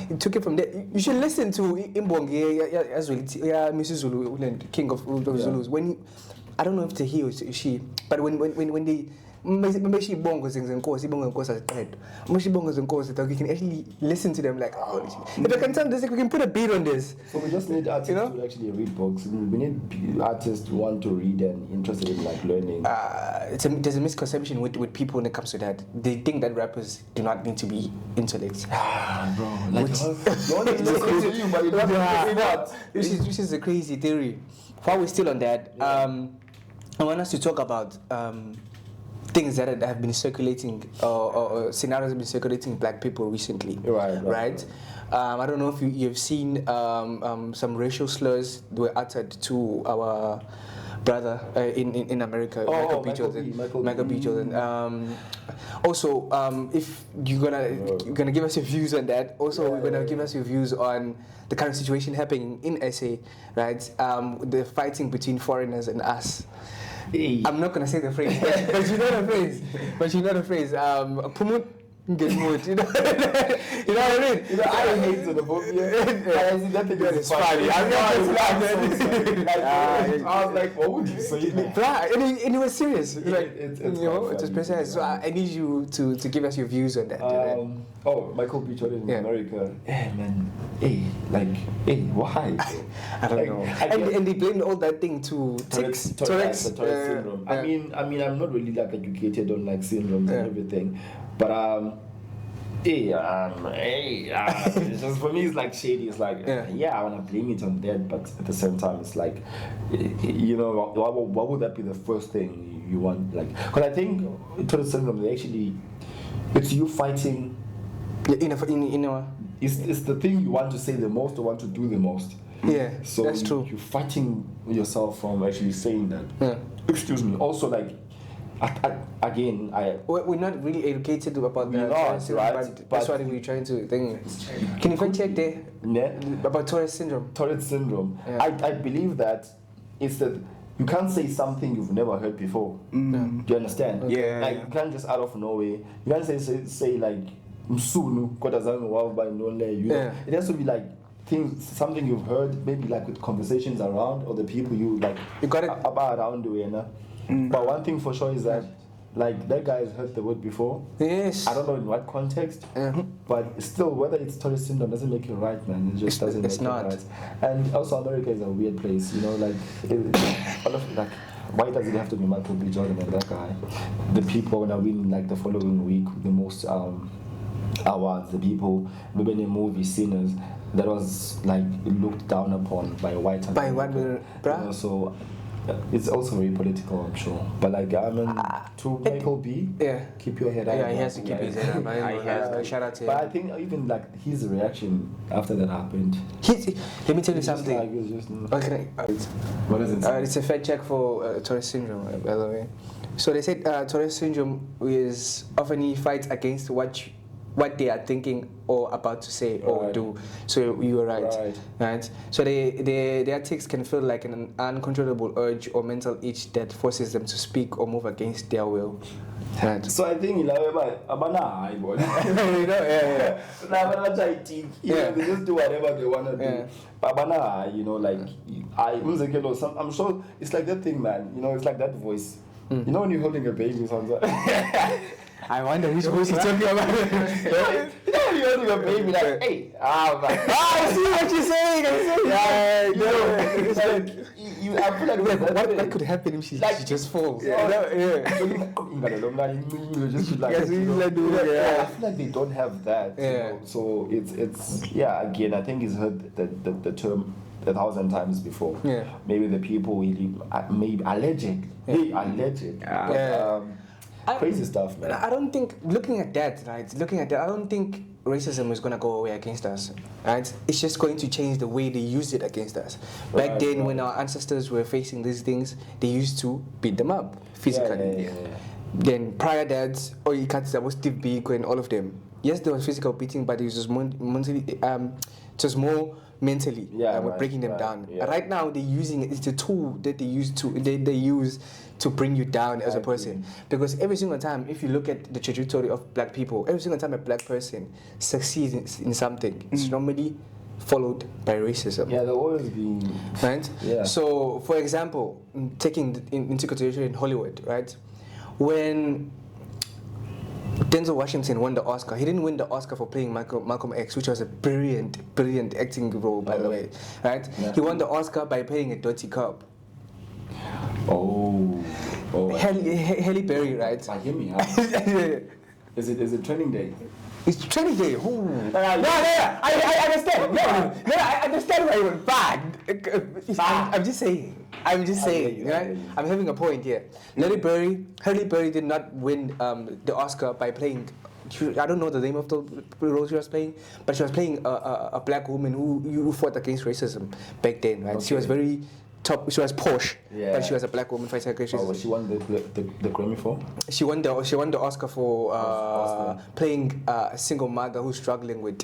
he took it from there. You should listen to Imbongi as Mrs. Zulu, King of Zulus. When I don't know if it's a he or she, but when bongo you can actually listen to them like, oh, if I can tell this, we can put a beat on this. So we just need artists to actually read books. We need artists who want to read and interested in like learning. There's a misconception with people when it comes to that. They think that rappers do not need to be intellects. Bro, like which is a crazy theory. While we're still on that, I want us to talk about things that have been circulating or scenarios have been circulating black people recently. Right? I don't know if you've seen some racial slurs were uttered to our brother in America, Michael B. Jordan. Also, if you're gonna give us your views on that. Also, we're gonna give us your views on the current situation happening in SA, right? The fighting between foreigners and us. I'm not gonna say the phrase, but you know the phrase. Pumut get mood, you know what I mean? You know, I hate xenophobia. I see that thing is funny. I was like, what would you say? And it was serious. It's it was precise. So I need you to give us your views on that. Michael B. Jordan in America. Yeah, man. Why? I don't know. And they blamed all that thing to Tourette's syndrome. I mean, I'm not really like educated on like syndromes and everything, but it's just for me it's like shady. It's like I want to blame it on that, but at the same time it's like, you know, why would that be the first thing you want? Like, because I think Tourette's syndrome, it's you fighting. It's the thing you want to say the most or want to do the most. Yeah, so that's true. You're fighting yourself from actually saying that. Yeah. Excuse me. Also, like, we're not really educated about that. Right? That's what we're trying to think. Can you fact check there? Yeah. About Tourette's syndrome. Tourette's syndrome. Yeah. I believe that it's that you can't say something you've never heard before. Do you understand? Okay. Yeah. Like, you can't just out of nowhere. You can't say like Msunu, you know. It has to be like something you've heard, maybe like with conversations around or the people you like got it about around the way, But one thing for sure is that like that guy has heard the word before. Yes. I don't know in what context, but still, whether it's Tourette's syndrome doesn't make it right, man. It just doesn't make it right. And also, America is a weird place, you know. Like, all of like, why does it have to be Michael B. Jordan and that guy? The people when I win like the following week the most awards, the people maybe in the movie Sinners that was like looked down upon by white America. By one, you know, so it's also very political, I'm sure. But like, to Michael B, keep your head up. Yeah, he has to keep his head up. Shout out to him. But I think even like his reaction after that happened. Let me tell you something. What is it? It's a fact check for Tourette's syndrome, by the way. So they said Tourette's syndrome is often fights against what they are thinking or about to say or do. So you were right. So their tics can feel like an uncontrollable urge or mental itch that forces them to speak or move against their will. Right. So I think they just do whatever they want to do. But you know, like I'm sure it's like that thing, man. You know, it's like that voice. You know when you're holding a baby, sometimes. I wonder which voice you're talking about. You know, you're holding a baby like, hey, I see what you're saying. It's like, I feel like what could happen if she just falls? I feel like they don't have that. You know? So it's again, I think he's heard the term 1,000 times before. Yeah. Maybe the people maybe alleged. Crazy stuff, man. I don't think, looking at that, I don't think racism is going to go away against us, right? It's just going to change the way they use it against us. Back then, when our ancestors were facing these things, they used to beat them up physically. Then prior dads, or Steve Biko and all of them, yes, there was physical beating, but it was just more mentally. We're breaking them down. Right now, they're using it. It's a tool that they use to bring you down as a person. Because every single time, if you look at the trajectory of black people, every single time a black person succeeds in something, it's normally followed by racism. Yeah, there'll always be. Right? Yeah. So, for example, taking into consideration Hollywood, right? when Denzel Washington won the Oscar, he didn't win the Oscar for playing Malcolm X, which was a brilliant acting role, by the way, right? Yeah. He won the Oscar by playing a dirty cop. Oh. Halle Berry, right? Hear me, huh? Is it Training Day? It's Training Day. No, I understand. No, I understand why you went bad. I'm just saying. Right? I'm having a point here. Halle Berry did not win the Oscar by playing. I don't know the name of the role she was playing, but she was playing a black woman who fought against racism back then. Right? Okay. She was very top. She was posh, but she was a black woman fighting against racism. Oh, she won the Grammy for? She won the Oscar for playing a single mother who's struggling with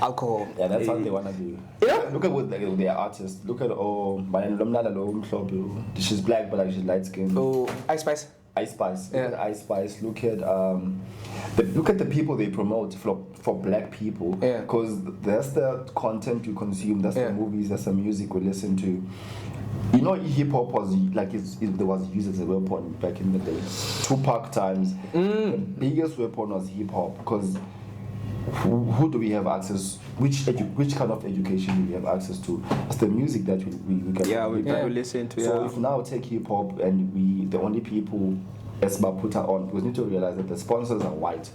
alcohol. Yeah, that's how they wanna do. Yeah. Look at what their artists. Look at she's black but like she's light skinned. Oh, Ice Spice. Ice Spice. Look at Ice Spice. Look at the people they promote for black people. Because that's the content you consume. That's the movies. That's the music we listen to. You know, hip hop was like there was used as a weapon back in the day. Tupac times, the biggest weapon was hip hop because who do we have access? Which kind of education do we have access to? It's the music that we can. We listen to. So if now take hip hop and the only people Esma put her on, we need to realize that the sponsors are white.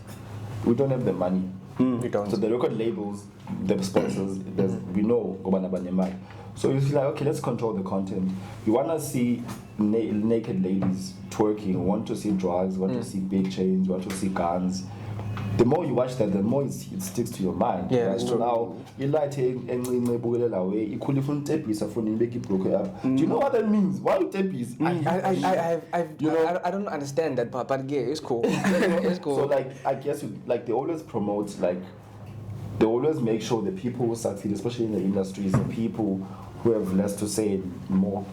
We don't have the money. We don't. So the record labels, the sponsors, we know Gobana Banyamai. So you feel like, okay, let's control the content. You want to see naked ladies twerking, want to see drugs, want to see big chains, want to see guns. The more you watch that, the more it sticks to your mind. Yeah, that's true. Now, you like taking away, you could even take piece of phone make it broke up. Do you know what that means? Why you take piece? I don't understand that part, but yeah, it's cool. It's cool. So like, I guess they always promote they always make sure the people who succeed, especially in the industries, the people who have less to say, more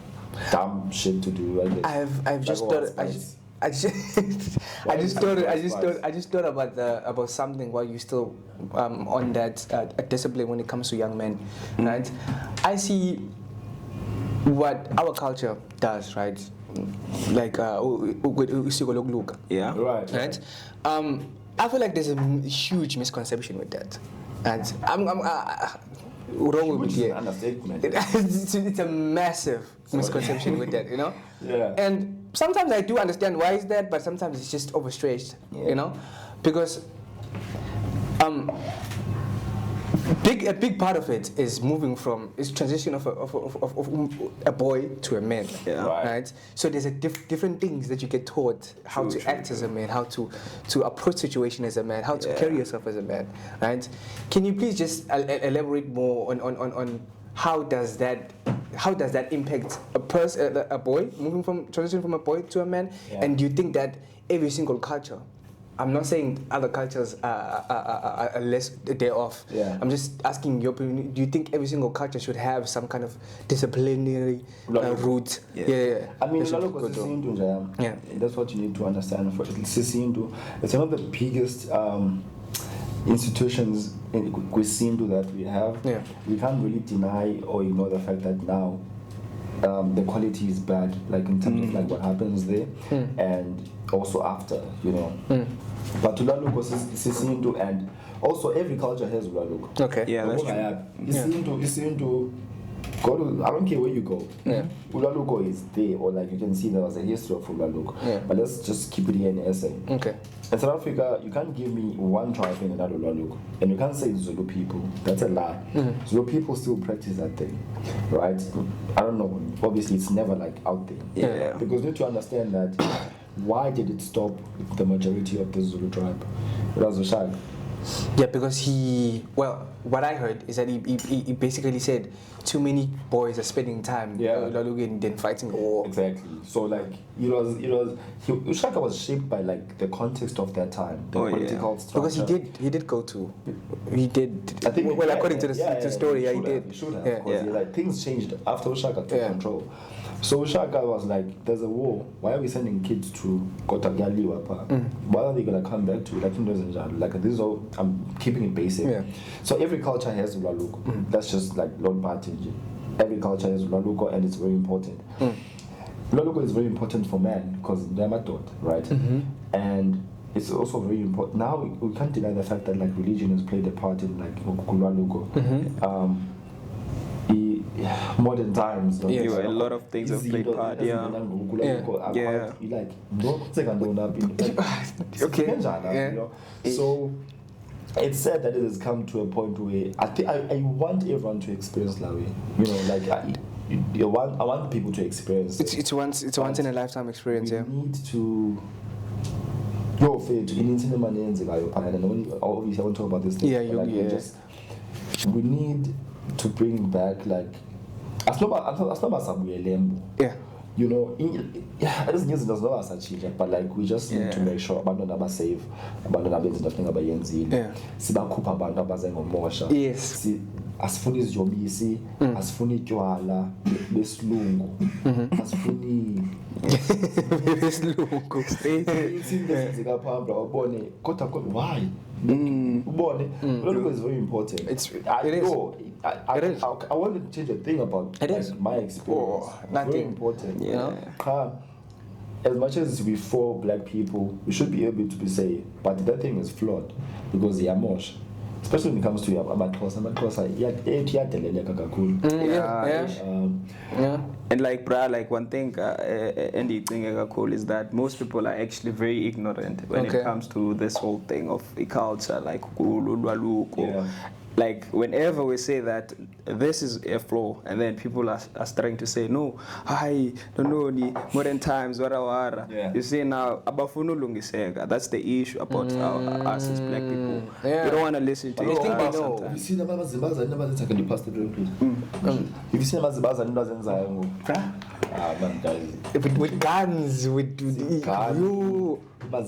dumb shit to do. I guess. I just thought about something while you still on that discipline when it comes to young men, right? I see what our culture does, right? Like right. I feel like there's a huge misconception with that, and I'm wrong with you. It's a massive misconception with that, you know. Yeah. And sometimes I do understand why is that, but sometimes it's just overstretched, you know, because a big part of it is transition of a boy to a man, right? So there's different things that you get taught how to act as a man, how to approach situation as a man, how to carry yourself as a man, right? Can you please just elaborate more on how does that impact a boy transition from a boy to a man? And do you think that every single culture, I'm not saying other cultures are less day off. I'm just asking your opinion. Do you think every single culture should have some kind of disciplinary route? I mean, that's what you need to understand. It's one of the biggest institutions in Kwisindu that we have. We can't really deny or ignore the fact that now the quality is bad, like in terms of like what happens there, and also after, you know. But Ulaluko Sisindu, and also every culture has Ulaluko. Okay. Yeah, that's true. Isindu, go to, I don't care where you go. Ulaluko is there, or like you can see there was a history of Ulaluko. But let's just keep it here in SA. Okay. In South Africa, you can't give me one tribe in another Ulaluko, and you can't say Zulu people. That's a lie. Zulu people still practice that thing, right? I don't know. Obviously, it's never like out there. Because you need to understand that. Why did it stop with the majority of the Zulu tribe? It was Ushaka. Yeah, because what I heard is that he basically said too many boys are spending time than fighting a war. Exactly. So like Ushaka was shaped by like the context of that time, the political structure. Because he did go to, I think according to the story, he did. He should have. Like things changed after Ushaka took control. So Ushaka was like, there's a war. Why are we sending kids to Kotagali Wapa? What are they gonna come back to? Like this is all. I'm keeping it basic. So every culture has Ulaluko. That's just like Lord Party. Every culture has Ulaluko, and it's very important. Lologo is very important for men because they're my daughter, right? And it's also very important. Now we can't deny the fact that like religion has played a part in like Lologo. Modern times, a lot of things have played part. You like no, okay. You know? So it's sad that it has come to a point where I want everyone to experience Lawi. You know, like I want people to experience. It's once in a lifetime experience. We need to. Obviously I want to talk about this thing. We need to bring back like you know, this news does not such but like we just need to make sure abantwana are safe, abantwana abenza into funeka bayenzile, sibakhupha abantu abaze ngomosha, asifuni izijobisi, asifuni itywala besilungu, asifuni besilungu izinto phambra ubone kodwa why ubone Lologo is very important. I want to change a thing about my experience. Very important. As much as we for black people, we should be able to be safe, but that thing is flawed because they are mosh. Especially when it comes to Amaxhosa, and like bruh, like one thing and the thing is that most people are actually very ignorant when it comes to this whole thing of culture, like like whenever we say that this is a flaw, and then people are starting to say no, hi, no, modern times, wara. You see now, abafunu lungiseka. That's the issue about us as black people. We don't want to listen to it. Have you seen the Zimbabwe? I never did the past please. Have you seen the Zimbabwe? with guns, with you. I'm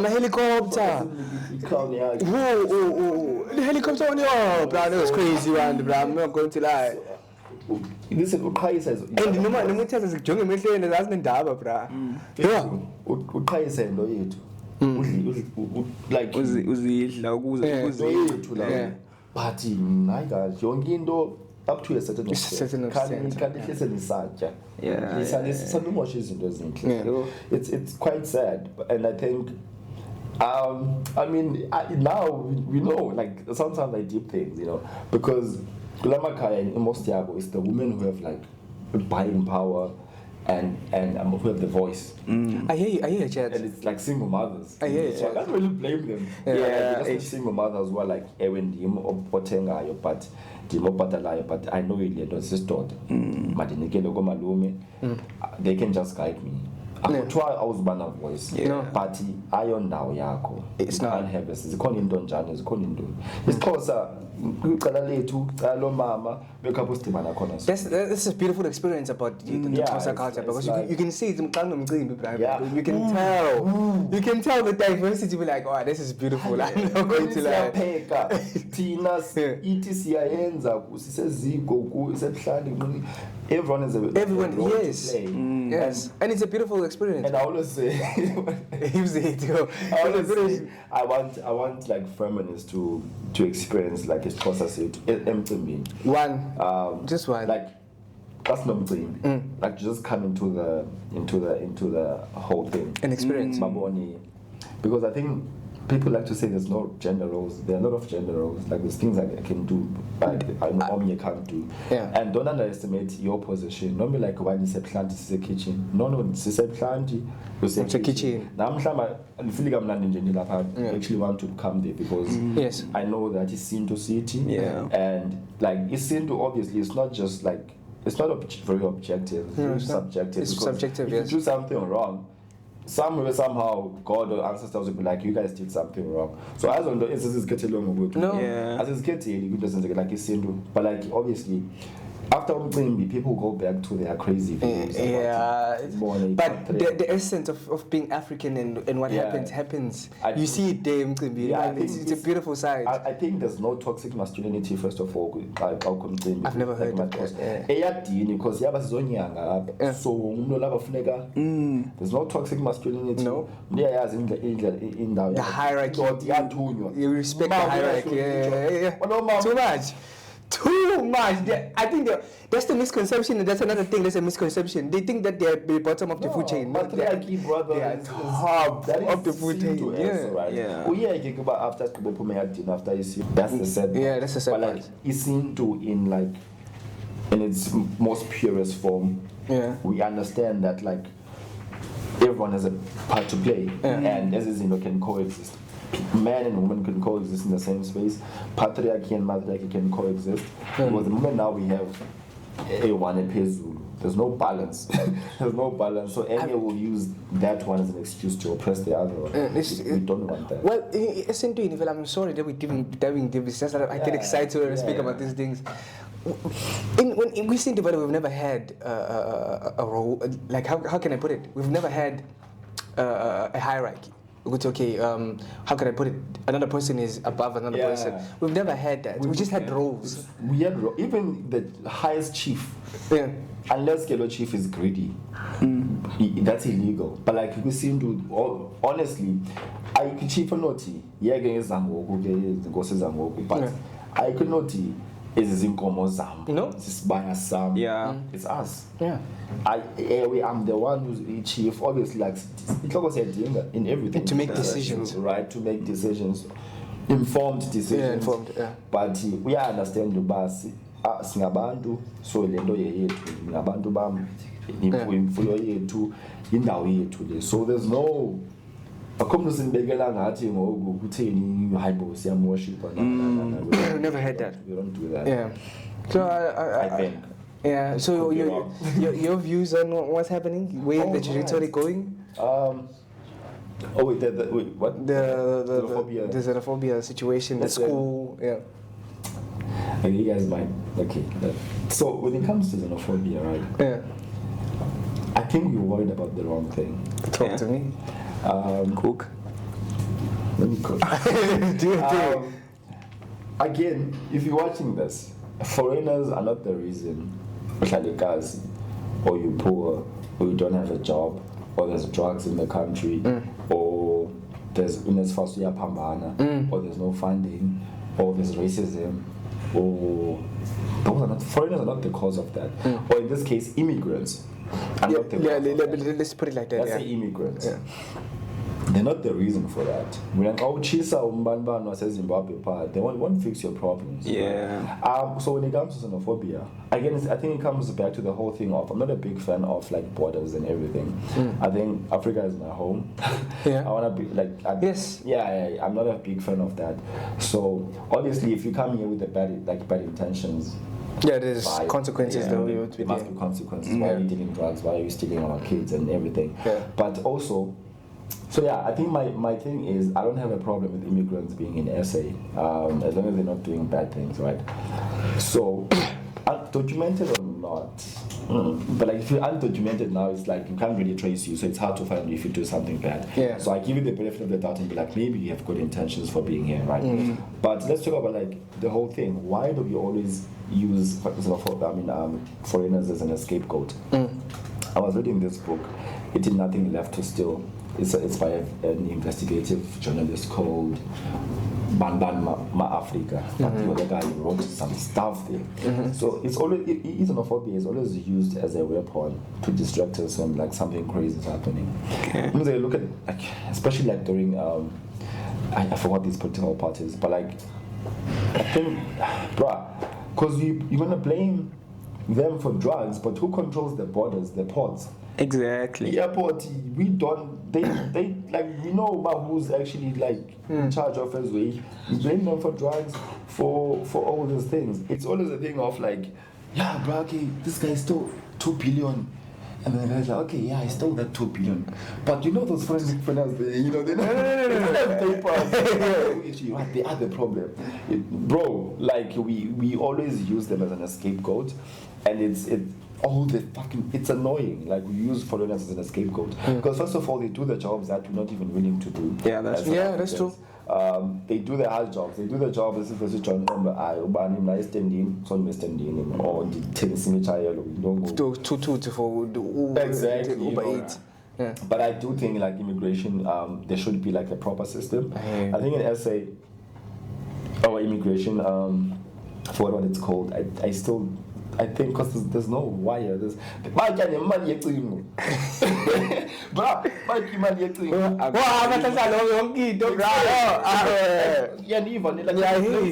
a helicopter. The helicopter on your bro, that was crazy, man. Bro, I'm not going to lie. Listen, and no matter zijonge emehlweni zazinendaba bra. Uqhayisa into yethu. Like uzidla ukuze but hayi kahle yonke into up to a certain extent. It's quite sad, and I think I mean now we know, like sometimes I deep things, you know, because Kulamakaya in Mostiago is the women who have like buying power and who have the voice. I hear you, Chad. And it's like single mothers. I hear you. So I can't really blame them. Just single mothers who are like Ewen Dim or Potengayo, but Dimo Patalayo, but I know it was his daughter. They can just guide me. I was one of voice. But iron now yako. It's not have this. It's calling into Jan, it's calling into. It's cause This is a beautiful experience about the Xhosa culture, because you can see it. You can tell the diversity. Be like, oh, this is beautiful. I'm not going to lie. Everyone, yes, yes, and it's a beautiful experience. And I always say, I want like feminists to experience like a process just one, like that's not like just come into the whole thing and experience because I think people like to say there's no gender roles. There are a lot of gender roles. Like there's things I can do, but I know Omni can't do. And don't underestimate your position. Don't be like, why is a plant? It's a kitchen. No, it's a plant. It's a kitchen. Now I'm actually want to come there because I know that it's into city. And like it's into obviously it's not just like it's not very objective. It's subjective. It's subjective. If you do something wrong, somewhere, somehow, God or ancestors will be like, you guys did something wrong. So as on the instances get along with no, as it's getting, it doesn't like it's but like obviously, after Umcimbi, people go back to their crazy views. But the essence of being African and what happens. You see it there, Umcimbi. It's a beautiful side. I think there's no toxic masculinity, first of all. I've never heard of that. Because so there's no toxic masculinity. No. The hierarchy. You respect the hierarchy. Too much. Too much. I think that's the misconception, and that's another thing. There's a misconception. They think that they're the bottom of the food chain. But they are top of the food chain. After you see, that's the sad part. Yeah, that's the sad part. But like, it's into in its most purest form. Yeah. We understand that like everyone has a part to play, and as can coexist. Man and woman can coexist in the same space. Patriarchy and matriarchy can coexist. Because the moment now we have A1 and P-Zulu, there's no balance. There's no balance. So any will use that one as an excuse to oppress the other one. We don't want that. Well, I'm sorry that we're diving deep. It's just that I get excited when I speak about these things. When we see development, we've never had a role. Like, how can I put it? We've never had a hierarchy. Okay, how can I put it? Another person is above another person. We've never had that. We just had roles. We had even the highest chief. Yeah. Unless Kelo chief is greedy, that's illegal. But like we seem to, honestly, I could chief or not. But I could not. Is Zinkomo Zam. It's by Sam. Yeah. It's us. Yeah. I'm the one who's chief, obviously, like in everything. To make decisions. Right, to make decisions. Informed decisions. Yeah, informed, yeah. But we understand the basi. Singabantu, so lendo yethu, ngabantu bam, imfuyo yethu, indawo yethu. So there's no We've never had that. We don't do that. Yeah. So I think. Yeah. So your views on what's happening? Where the trajectory going? Wait, what? The xenophobia situation at school. Yeah. Okay, you guys might. Okay. So when it comes to xenophobia, right? Yeah. I think you're worried about the wrong thing. Talk to me. Cook. Let me cook. Again, if you're watching this, foreigners are not the reason. Or you're poor, or you don't have a job, or there's drugs in the country, or there's or there's no funding, or there's racism, or foreigners are not the cause of that. Or in this case, immigrants. Let's put it like that. Let's say immigrants. Yeah. They're not the reason for that. When they won't fix your problems. Yeah. So when it comes to xenophobia, again, I think it comes back to the whole thing of I'm not a big fan of like borders and everything. I think Africa is my home. Yeah. I want to be like. Yes. Yeah, I'm not a big fan of that. So obviously, if you come here with the bad intentions. Yeah, there's consequences. There must be consequences. Why are you dealing drugs? Why are you stealing our kids and everything? Yeah. But also, so yeah, I think my thing is I don't have a problem with immigrants being in SA as long as they're not doing bad things, right? So, undocumented or not, but like if you're undocumented now, it's like you can't really trace you, so it's hard to find if you do something bad. Yeah. So I give you the benefit of the doubt and be like, maybe you have good intentions for being here, right? But let's talk about like the whole thing. Why do we always use foreigners as an scapegoat? I was reading this book, It Did Nothing Left to Steal. It's by an investigative journalist called Banban Ma-Africa. The guy wrote some stuff there. So it's always xenophobia is always used as a weapon to distract us when like something crazy is happening. When they look at like, especially like during I forgot these political parties, but like I think because you're gonna blame them for drugs, but who controls the borders, the ports? Exactly. The airport, we don't. They like we know about who's actually like in charge of us. We blame them for drugs, for all these things. It's always a thing of like, yeah, bro, okay, this guy stole 2 billion. And then the guy's like, okay, yeah, I stole that 2 billion. But you know those forensic finance, they don't have papers. They are the problem. Bro, like we always use them as an scapegoat. and it's annoying. Like we use foreigners as a scapegoat because first of all they do the jobs that we're not even willing to do. Yeah, that's true. Yeah, that's true. They do the hard jobs. They do the job as if it's John Number standing, or the tennis in to for the Uber Eats. Yeah. But I do think like immigration, there should be like a proper system. I think in SA or immigration, for what it's called, I think because there's no wire. There's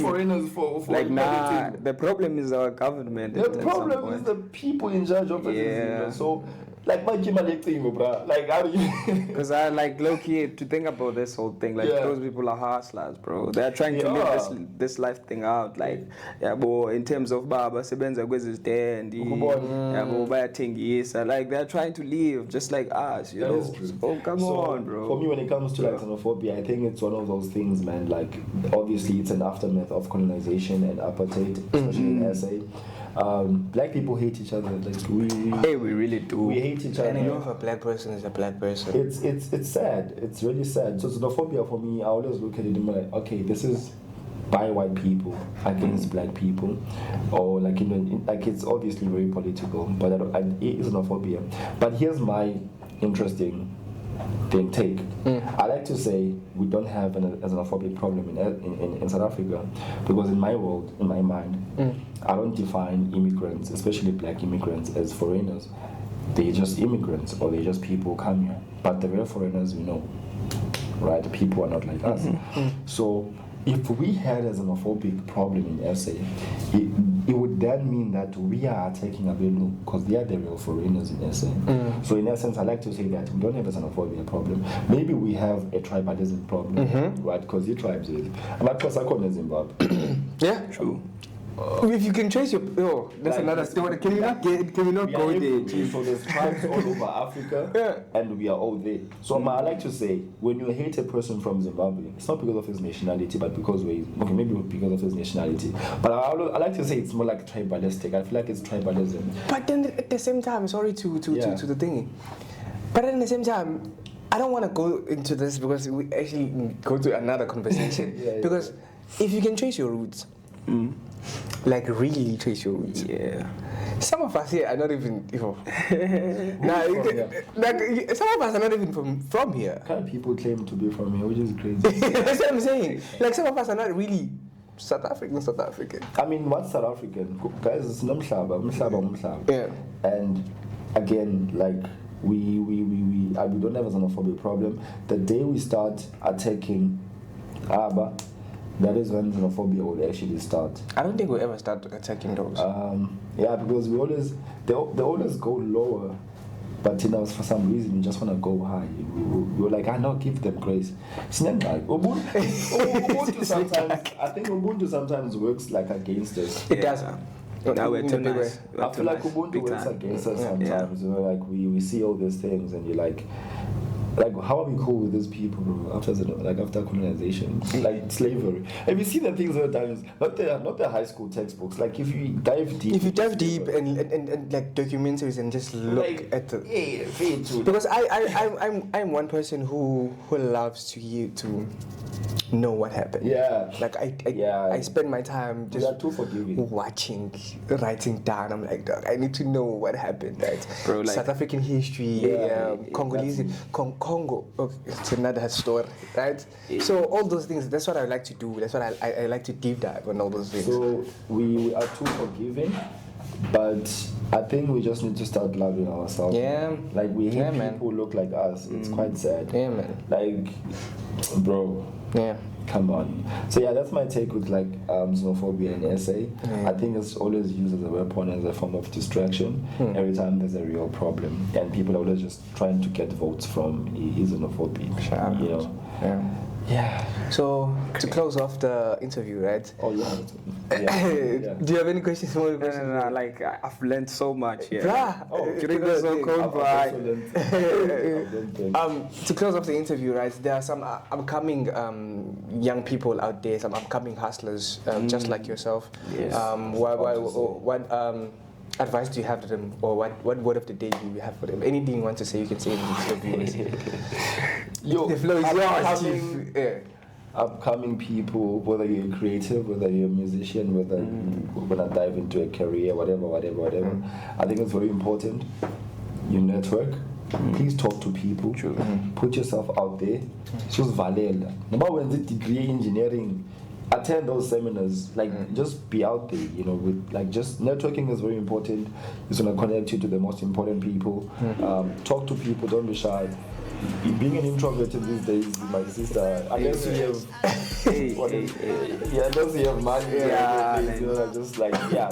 foreigners for like nah. The problem is our government. The problem is the people in charge of it. So. Like how do you? Because I like low key to think about this whole thing. Like those people are hustlers, bro. They're trying to live this life thing out. Like in terms of baba sebenza kwezi stand, like they're trying to live just like us, you know. Oh come on, bro. For me, when it comes to like xenophobia, I think it's one of those things, man. Like obviously, it's an aftermath of colonization and apartheid, especially in SA. Black people hate each other. Like we really do. We hate each other. And you know, if a black person is a black person, it's sad. It's really sad. So xenophobia for me, I always look at it and be like, okay, this is by white people against black people, or like like it's obviously very political, but it is xenophobia. But here's my interesting take. I like to say we don't have a xenophobic problem in South Africa, because in my world, in my mind, I don't define immigrants, especially black immigrants, as foreigners. They're just immigrants, or they're just people who come here. But the real foreigners, we know, right? The people are not like us. So if we had a xenophobic problem in SA, it would then mean that we are attacking Abelu because they are the real foreigners in SA. So in essence, I like to say that we don't have a xenophobia problem. Maybe we have a tribalism problem, right? Because the tribes is. But because I in Zimbabwe. Yeah, true. If you can trace your that's like, another story. Can we not go there? So there's tribes all over Africa, and we are all there. So I like to say, when you hate a person from Zimbabwe, it's not because of his nationality, but because maybe because of his nationality. But I like to say it's more like tribalistic. I feel like it's tribalism. But then at the same time, sorry to the thing, but at the same time, I don't want to go into this because we actually go to another conversation. Because if you can trace your roots. Like really trace your roots. Yeah. Some of us here are not even, like some of us are not even from here. Kind of people claim to be from here, which is crazy. That's what I'm saying. Like some of us are not really South African. I mean, what's South African? Guys, it's Mhlaba. Yeah. And again, like we don't have a xenophobia problem. The day we start attacking Aba, that is when xenophobia will actually start. I don't think we'll ever start attacking those. Yeah, because they always go lower, but for some reason you just want to go high. You're like, I know, give them grace. Ubuntu sometimes, I think Ubuntu sometimes works like against us. It does. Now we're too nice. I feel like Ubuntu works against us sometimes. You know, like we see all these things and you're like, how are we cool with these people, bro? After colonization, like slavery. Have you seen the things that are done? Not the high school textbooks. Like if you dive deep. If you dive deep and like documentaries and just look at the. Yeah, because I'm one person who loves to know what happened. Yeah. Like I spend my time just too forgiving. watching, writing down. I'm like, dog, I need to know what happened. Right? Bro, like, South African history, Congolese, Congo. Okay, it's another story, right? So all those things. That's what I like to do. That's what I like to deep dive on all those things. So we are too forgiving, but I think we just need to start loving ourselves. Yeah. Like we hate people man. who look like us. It's quite sad. Yeah, man. Like, bro. Yeah. Come on. So yeah, that's my take with like xenophobia in SA. I think it's always used as a weapon, as a form of distraction every time there's a real problem, and people are always just trying to get votes from xenophobia. Sure. You know. Yeah. So to close off the interview, right? Oh yeah. Do you have any questions? No. Like I've learned so much here. Today was so cold, to close off the interview, right? There are some upcoming young people out there, some upcoming hustlers, just like yourself. Yes. advice do you have to them, or what word of the day do you have for them? Anything you want to say, you can say in the Yo, the flow is yours, Chief. Yeah. Upcoming people, whether you're creative, whether you're a musician, whether you want to dive into a career, whatever. I think it's very important. You network. Please talk to people. Put yourself out there. Just valela. Number one, the degree in engineering. Attend those seminars. Like, just be out there. You know, with like just networking is very important. It's gonna connect you to the most important people. Talk to people. Don't be shy. Being an introvert these days, my sister, unless you have, unless you have money,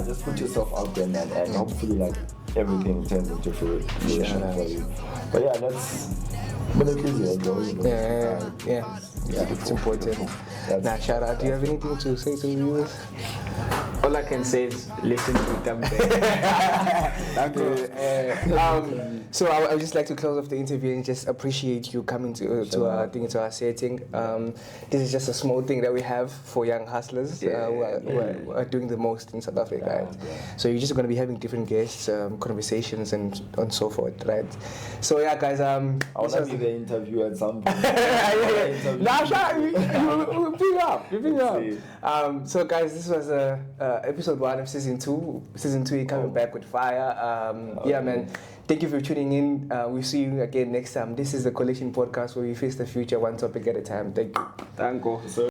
just put yourself out there, man, and hopefully, like, everything turns into fruition for you. But yeah, that's easier, bro. You know? Yeah, it's important. Now, shout out. Do you have anything to say to the viewers? All I can say is listen to them. So I would just like to close off the interview and just appreciate you coming to our setting. This is just a small thing that we have for young hustlers who are doing the most in South Africa, right? So you're just going to be having different guests, conversations, and so forth, right? So yeah, guys. I want to be the interview at some point. You bring up. So guys, this was episode 1 of season 2. Season 2 coming back with fire. Yeah, man. Thank you for tuning in. We'll see you again next time. This is the Collection Podcast where we face the future one topic at a time. Thank you. Thank you.